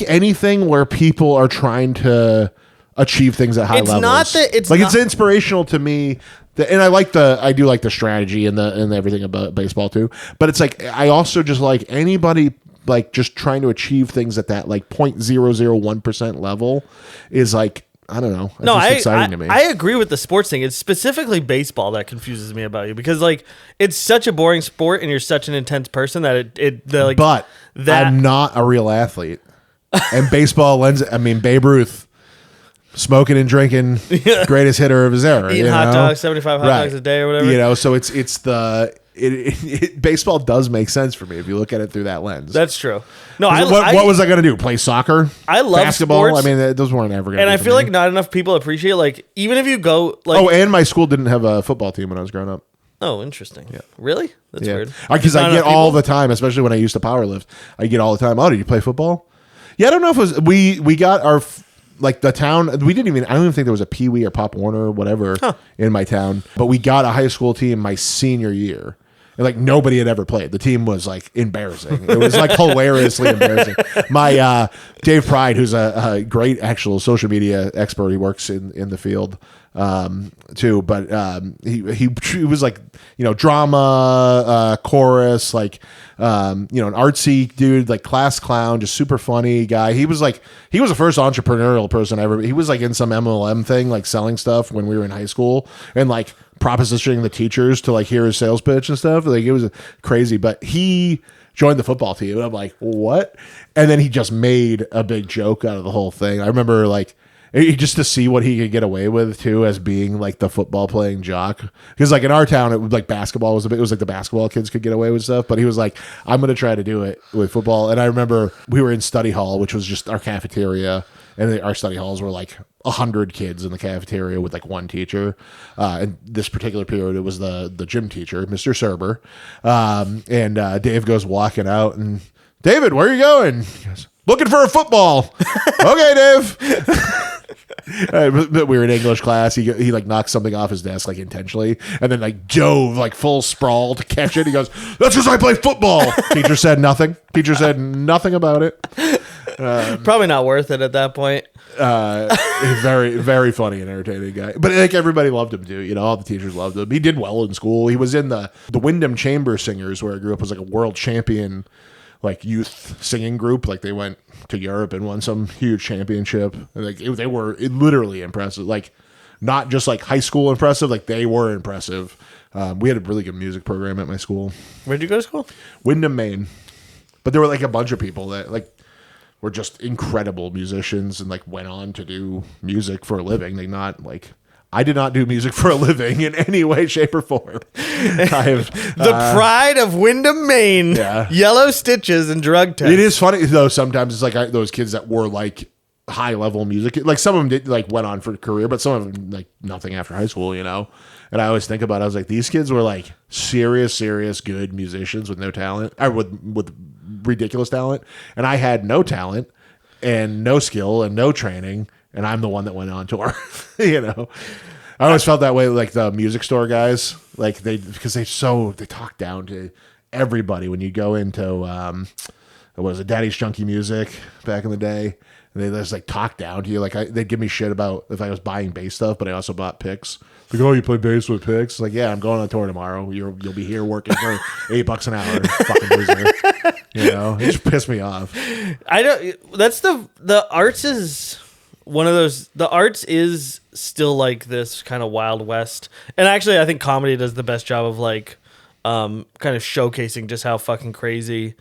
anything where people are trying to achieve things at high levels. It's inspirational to me. And I do like the strategy and everything about baseball too. But it's like I also just like anybody like just trying to achieve things at that like 0.001% level is like, I don't know. It's exciting to me. I agree with the sports thing. It's specifically baseball that confuses me about you because like it's such a boring sport and you're such an intense person that I'm not a real athlete. And baseball lends. I mean, Babe Ruth, smoking and drinking, greatest hitter of his era. Eating hot dogs, 75 hot dogs a day or whatever. You know, so baseball does make sense for me if you look at it through that lens. That's true. No, what was I going to do? Play soccer? I love basketball. Sports, I mean, those weren't ever going to. And I feel like not enough people appreciate like even if you go like. Oh, and my school didn't have a football team when I was growing up. Oh, interesting. Yeah. Really? That's weird. Because I get all the time, especially when I used to powerlift. I get all the time. Oh, did you play football? Yeah, I don't know if it was we got our. Like the town, I don't even think there was a Pee Wee or Pop Warner or whatever in my town. But we got a high school team my senior year. And like nobody had ever played. The team was like embarrassing. It was like hilariously embarrassing. My Dave Pride, who's a great actual social media expert, he works in the field too. But he was like, you know, drama, chorus, like you know, an artsy dude, like class clown, just super funny guy. He was the first entrepreneurial person ever. He was like in some MLM thing, like selling stuff when we were in high school, and like propositioning the teachers to like hear his sales pitch and stuff. Like it was crazy, but he joined the football team and I'm like, what? And then he just made a big joke out of the whole thing. I remember like just to see what he could get away with too as being like the football playing jock. Because like in our town, it was like basketball was it was like the basketball kids could get away with stuff, but he was like, I'm going to try to do it with football. And I remember we were in study hall, which was just our cafeteria. And our study halls were like 100 kids in the cafeteria with like one teacher. And this particular period, it was the gym teacher, Mr. Serber. And Dave goes walking out and, David, where are you going? He goes, looking for a football. Okay, Dave. But we were in English class. He like knocked something off his desk like intentionally, and then like dove like full sprawl to catch it. He goes, "That's because I play football." Teacher said nothing. Teacher said nothing about it. Probably not worth it at that point. Very, very funny and entertaining guy. But like everybody loved him too. You know, all the teachers loved him. He did well in school. He was in the Wyndham Chamber Singers, where I grew up, was like a world champion like youth singing group. Like they went to Europe and won some huge championship. And like they were literally impressive. Like not just like high school impressive. Like they were impressive. We had a really good music program at my school. Where'd you go to school? Wyndham, Maine. But there were like a bunch of people that like were just incredible musicians and like went on to do music for a living. They not like I did not do music for a living in any way, shape, or form. The pride of Windham, Maine. Yeah. Yellow Stitches and drug tests. It is funny though. Sometimes it's like those kids that were like high level music. Like some of them did like went on for a career, but some of them like nothing after high school. And I always think about it, I was like, these kids were like serious good musicians with no talent, or with ridiculous talent, and I had no talent and no skill and no training, and I'm the one that went on tour. I always felt that way, like the music store guys, like because they talk down to everybody when you go into what was it, Daddy's Junkie Music back in the day. And they just like talk down to you. Like they'd give me shit about if I was buying bass stuff, but I also bought picks. Like, oh, you play bass with picks? Like, yeah, I'm going on tour tomorrow. You'll be here working for $8 an hour. Fucking loser. It just pissed me off. I don't. That's the arts is one of those. The arts is still like this kind of Wild West, and actually, I think comedy does the best job of like, kind of showcasing just how fucking crazy.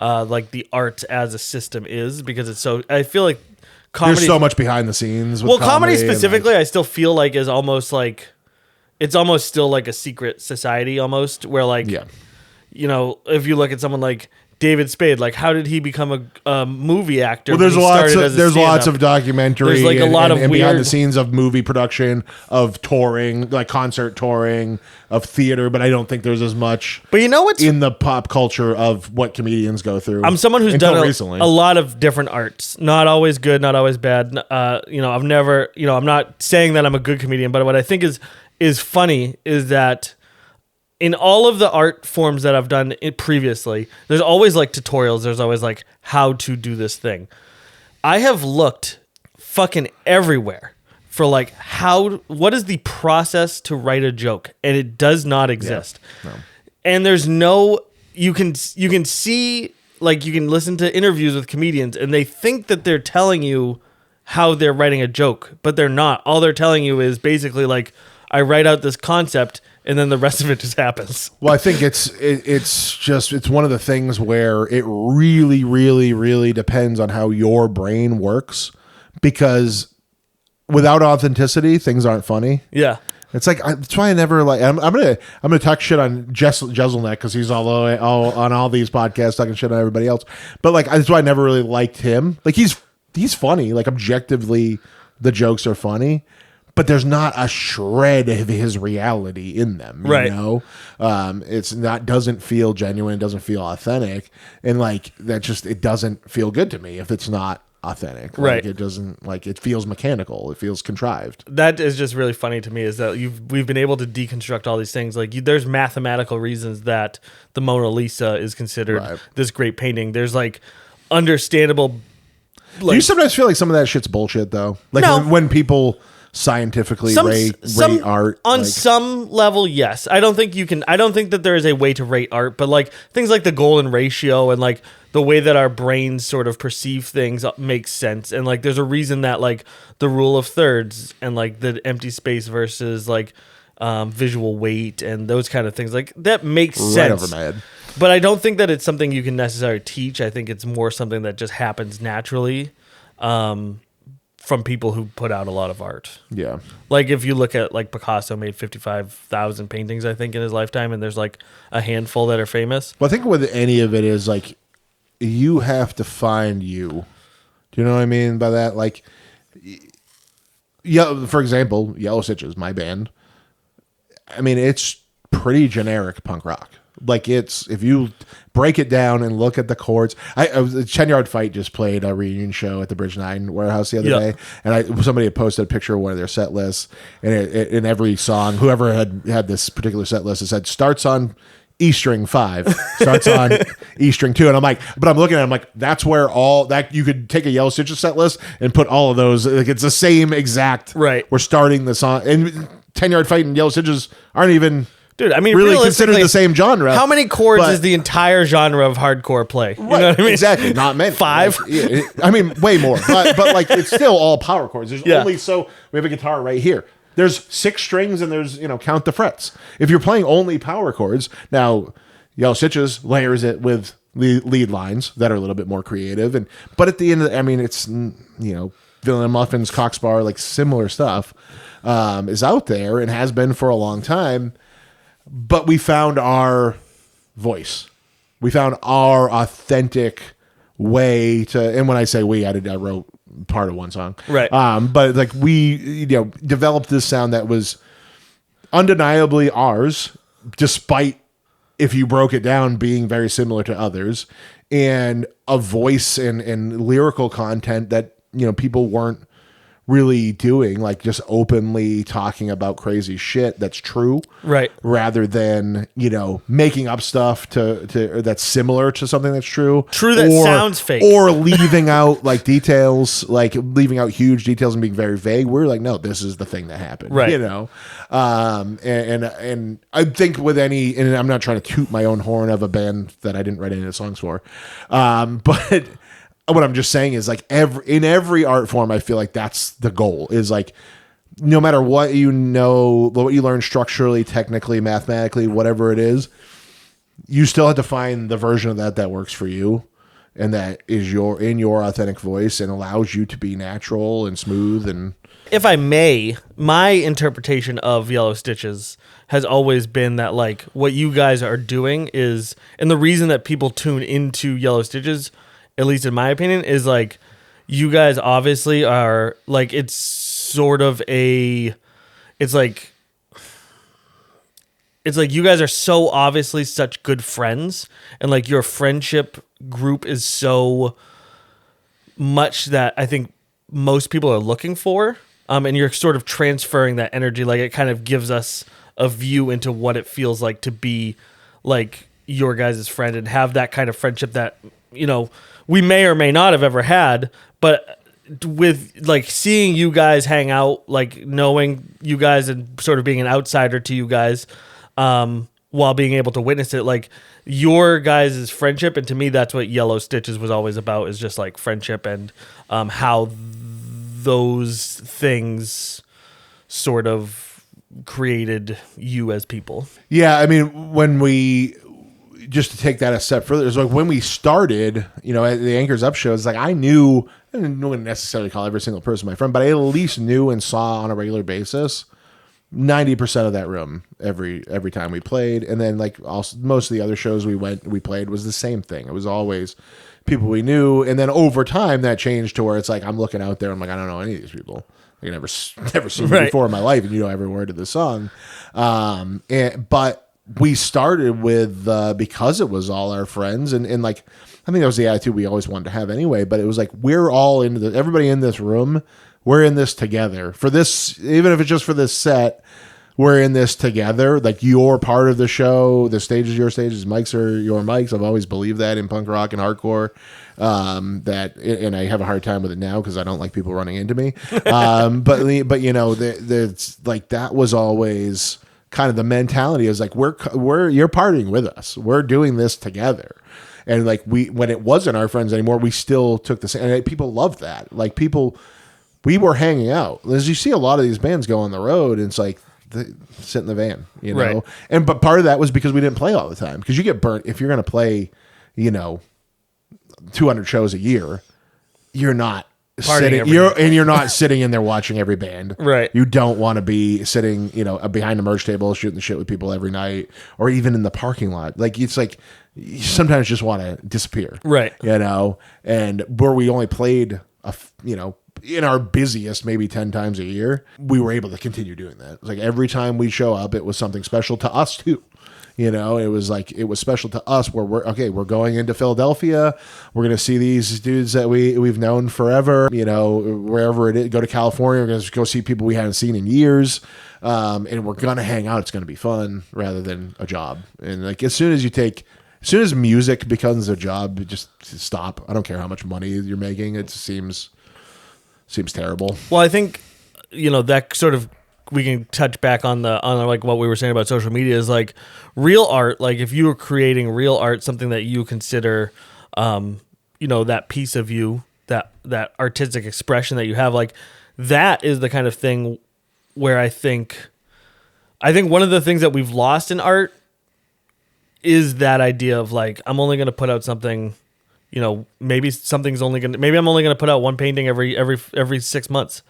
Like the art as a system is, because it's so. I feel like comedy. There's so much behind the scenes. With comedy specifically, I still feel like is almost like it's almost still like a secret society almost, where like if you look at someone like David Spade, like how did he become a movie actor? Well, there's lots of documentary. There's like a lot of weird behind the scenes of movie production, of touring, like concert touring, of theater. But I don't think there's as much. But what's in the pop culture of what comedians go through. I'm someone who's done a lot of different arts, not always good, not always bad. I've never, I'm not saying that I'm a good comedian, but what I think is funny is that. In all of the art forms that I've done previously, there's always like tutorials. There's always like how to do this thing. I have looked fucking everywhere for like what is the process to write a joke, and it does not exist. Yeah, no. And there's no, you can see, like you can listen to interviews with comedians and they think that they're telling you how they're writing a joke, but they're not. All they're telling you is basically like, I write out this concept and then the rest of it just happens. Well, I think it's one of the things where it really, really, really depends on how your brain works, because without authenticity, things aren't funny. Yeah. It's like, that's why I never like, I'm gonna talk shit on Jeselnik because he's all on all these podcasts talking shit on everybody else. But like, that's why I never really liked him. Like he's funny, like objectively the jokes are funny, but there's not a shred of his reality in them, right? It's not, doesn't feel genuine, doesn't feel authentic, and like that just, it doesn't feel good to me if it's not authentic, right? Like it doesn't, like it feels mechanical, it feels contrived. That is just really funny to me, is that we've been able to deconstruct all these things. Like there's mathematical reasons that the Mona Lisa is considered this great painting. There's like understandable. Like, do you sometimes feel like some of that shit's bullshit though? Like when people scientifically rate art on some level, yes. I don't think that there is a way to rate art, but like things like the golden ratio and like the way that our brains sort of perceive things makes sense. And like there's a reason that like the rule of thirds and like the empty space versus like visual weight and those kind of things, like that makes sense. Right over my head. But I don't think that it's something you can necessarily teach. I think it's more something that just happens naturally. From people who put out a lot of art. Yeah. Like if you look at like Picasso made 55,000 paintings, I think, in his lifetime, and there's like a handful that are famous. Well, I think with any of it is like, you have to find you. Do you know what I mean by that? Like, yeah, for example, Yellow Stitches, my band. I mean, it's pretty generic punk rock. Like it's, if you break it down and look at the chords, the 10 Yard Fight just played a reunion show at the Bridge 9 warehouse the other day, and somebody had posted a picture of one of their set lists, and in every song, whoever had this particular set list, it said starts on E string 5, starts on E string 2, and I'm like, but I'm looking at it, I'm like, that's where all that, you could take a Yellow Stitches set list and put all of those, like it's the same exact. Right. We're starting the song, and 10 Yard Fight and Yellow Stitches aren't even. Dude, I mean, really considered the same genre. How many chords is the entire genre of hardcore play? You know what I mean? Exactly, not many. 5? Like, I mean, way more. But like, it's still all power chords. There's only we have a guitar right here. There's 6 strings and there's, count the frets. If you're playing only power chords, now Yellow Stitches layers it with lead lines that are a little bit more creative. But at the end of the, I mean, it's, Vanilla Muffins, Coxbar, like similar stuff is out there and has been for a long time. But we found our voice. We found our authentic way to, and when I say we, I wrote part of one song. Right. But like we, developed this sound that was undeniably ours, despite, if you broke it down, being very similar to others, and a voice and lyrical content that, people weren't really doing, like just openly talking about crazy shit that's true, right? Rather than making up stuff to that's similar to something that's true that sounds fake, or leaving out like details, like leaving out huge details and being very vague. We're like, no, this is the thing that happened, right? And I think with any, and I'm not trying to toot my own horn of a band that I didn't write any of the songs for, but what I'm just saying is, like, in every art form, I feel like that's the goal, is like, no matter what what you learn structurally, technically, mathematically, whatever it is, you still have to find the version of that works for you and that is in your authentic voice and allows you to be natural and smooth. And if I may, my interpretation of Yellow Stitches has always been that, like, what you guys are doing is, and the reason that people tune into Yellow Stitches, at least in my opinion, is like, you guys obviously are like, it's sort of it's like you guys are so obviously such good friends, and like your friendship group is so much that I think most people are looking for, and you're sort of transferring that energy. Like, it kind of gives us a view into what it feels like to be like your guys' friend and have that kind of friendship that we may or may not have ever had, but with like seeing you guys hang out, like knowing you guys and sort of being an outsider to you guys, while being able to witness it, like your guys' friendship. And to me, that's what Yellow Stitches was always about, is just like friendship and how those things sort of created you as people. Yeah, I mean, just to take that a step further, it's like when we started, at the Anchors Up shows, like I wouldn't necessarily call every single person my friend, but I at least knew and saw on a regular basis 90% of that room every time we played. And then like also most of the other shows we played was the same thing. It was always people we knew. And then over time that changed to where it's like, I'm looking out there, I'm like, I don't know any of these people. I never seen them before in my life, and every word of the song. But we started with because it was all our friends, and like I think that was the attitude we always wanted to have anyway. But it was like, we're all everybody in this room, we're in this together for this, even if it's just for this set. We're in this together. Like, you're part of the show. The stage is your stages. Mics are your mics. I've always believed that in punk rock and hardcore. And I have a hard time with it now because I don't like people running into me. But there's like, that was always kind of the mentality, is like, you're partying with us. We're doing this together. And like, when it wasn't our friends anymore, we still took the same, and people loved that. Like, we were hanging out. As you see a lot of these bands go on the road, and it's like, sit in the van, Right. But part of that was because we didn't play all the time, because you get burnt if you're going to play, 200 shows a year. You're not sitting. You're not sitting in there watching every band. Right. You don't want to be sitting, behind a merch table shooting the shit with people every night, or even in the parking lot. Like, it's like you sometimes just want to disappear. Right. And where we only played in our busiest, maybe 10 times a year, we were able to continue doing that. It's like every time we show up, it was something special to us too. It was special to us, where we're going into Philadelphia. We're going to see these dudes that we've known forever, wherever it is. Go to California. We're going to go see people we haven't seen in years. And we're going to hang out. It's going to be fun rather than a job. And like, as soon as music becomes a job, just stop. I don't care how much money you're making. It seems terrible. Well, I think, that sort of, we can touch back on like what we were saying about social media, is like real art. Like, if you were creating real art, something that you consider, that piece of you, that artistic expression that you have, like, that is the kind of thing where I think one of the things that we've lost in art is that idea of like, I'm only going to put out something maybe maybe I'm only gonna put out one painting every 6 months.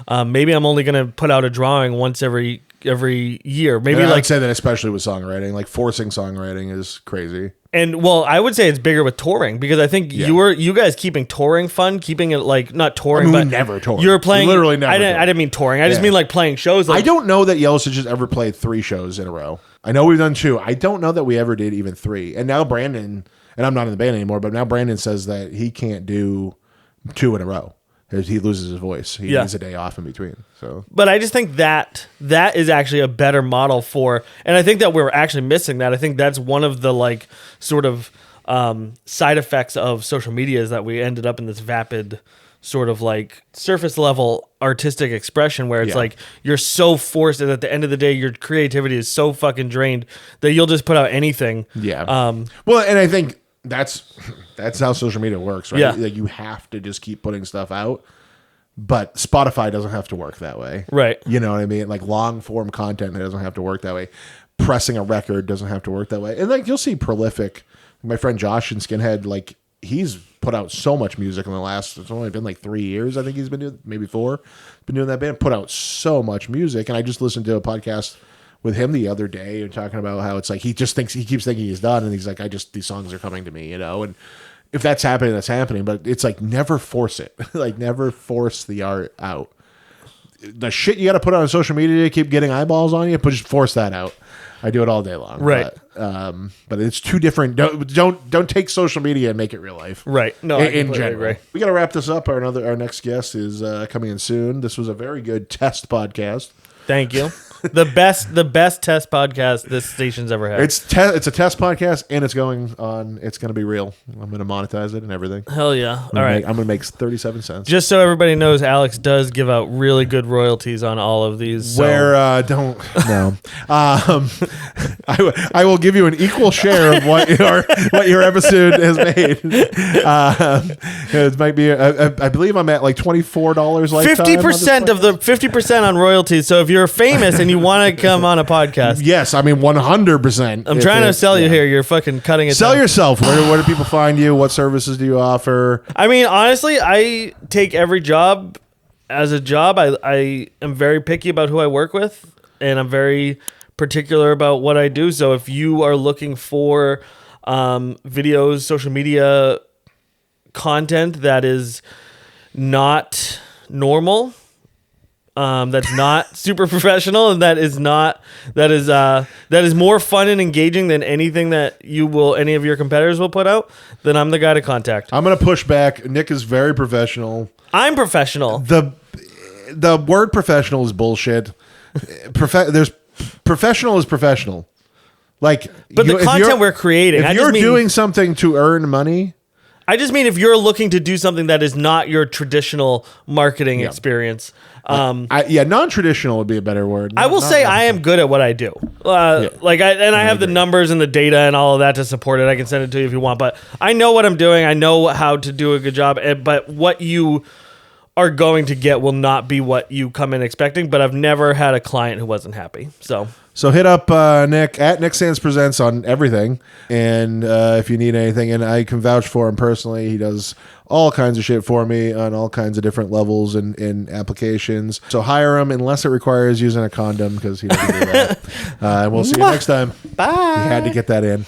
Maybe I'm only gonna put out a drawing once every year. Maybe I'd say that especially with songwriting, like forcing songwriting is crazy. And well, I would say it's bigger with touring because I think you guys keeping touring fun, keeping it like not touring, but we never toured. You were playing literally never. I didn't mean touring. I just mean like playing shows. Like, I don't know that Yellow Stitches ever played 3 shows in a row. I know we've done 2. I don't know that we ever did even 3. And now Brandon, and I'm not in the band anymore, but now Brandon says that he can't do 2 in a row. He loses his voice. He needs a day off in between. So, but I just think that is actually a better model for, and I think that we're actually missing that. I think that's one of the like sort of side effects of social media is that we ended up in this vapid sort of like surface level artistic expression where it's like you're so forced, and at the end of the day your creativity is so fucking drained that you'll just put out anything. Well, and I think that's how social media works, right? Like you have to just keep putting stuff out, but Spotify doesn't have to work that way, right? You know what I mean? Like long form content doesn't have to work that way. Pressing a record doesn't have to work that way. And like you'll see prolific, my friend Josh in Skinhead, like he's put out so much music in the last, it's only been like 3 years I think he's been doing, maybe 4, been doing that band, put out so much music. And I just listened to a podcast with him the other day and talking about how it's like he keeps thinking he's done, and he's like, these songs are coming to me, and if that's happening, that's happening, but it's like never force it. Like never force the art out. The shit you got to put on social media to keep getting eyeballs on you, but just force that out. I do it all day long, right? But it's two different. Don't take social media and make it real life, right? No, in general. We got to wrap this up. Our next guest is coming in soon. This was a very good test podcast. Thank you. The best test podcast this station's ever had. It's a test podcast, and it's going to be real. I'm going to monetize it and everything. Hell yeah. All right. I'm going to make 37 cents. Just so everybody knows, Alex does give out really good royalties on all of these. So. Don't no. I will give you an equal share of what your episode has made. It might be. I believe I'm at like $24 lifetime. 50% of the 50% on royalties. So if you're famous and you want to come on a podcast, yes, I mean 100%. I'm trying to sell you here. You're fucking cutting it. Sell down. yourself. Where do people find you? What services do you offer? I mean, honestly, I take every job as a job. I am very picky about who I work with, and I'm very particular about what I do. So if you are looking for videos, social media content that is not normal, that's not super professional, and that is more fun and engaging than anything that any of your competitors will put out, then I'm the guy to contact. I'm going to push back. Nick is very professional. I'm professional. The word professional is bullshit. Professional is professional. Like, but the content we're creating, if you're doing something to earn money, I just mean if you're looking to do something that is not your traditional marketing experience. Non-traditional would be a better word. I will say I am good at what I do. I have the numbers and the data and all of that to support it. I can send it to you if you want, but I know what I'm doing. I know how to do a good job. But what you are going to get will not be what you come in expecting. But I've never had a client who wasn't happy. So hit up Nick at Nick Sands Presents on everything, and if you need anything, and I can vouch for him personally. He does all kinds of shit for me on all kinds of different levels and applications. So hire him unless it requires using a condom, because he doesn't do that. And we'll see you next time. Bye. He had to get that in.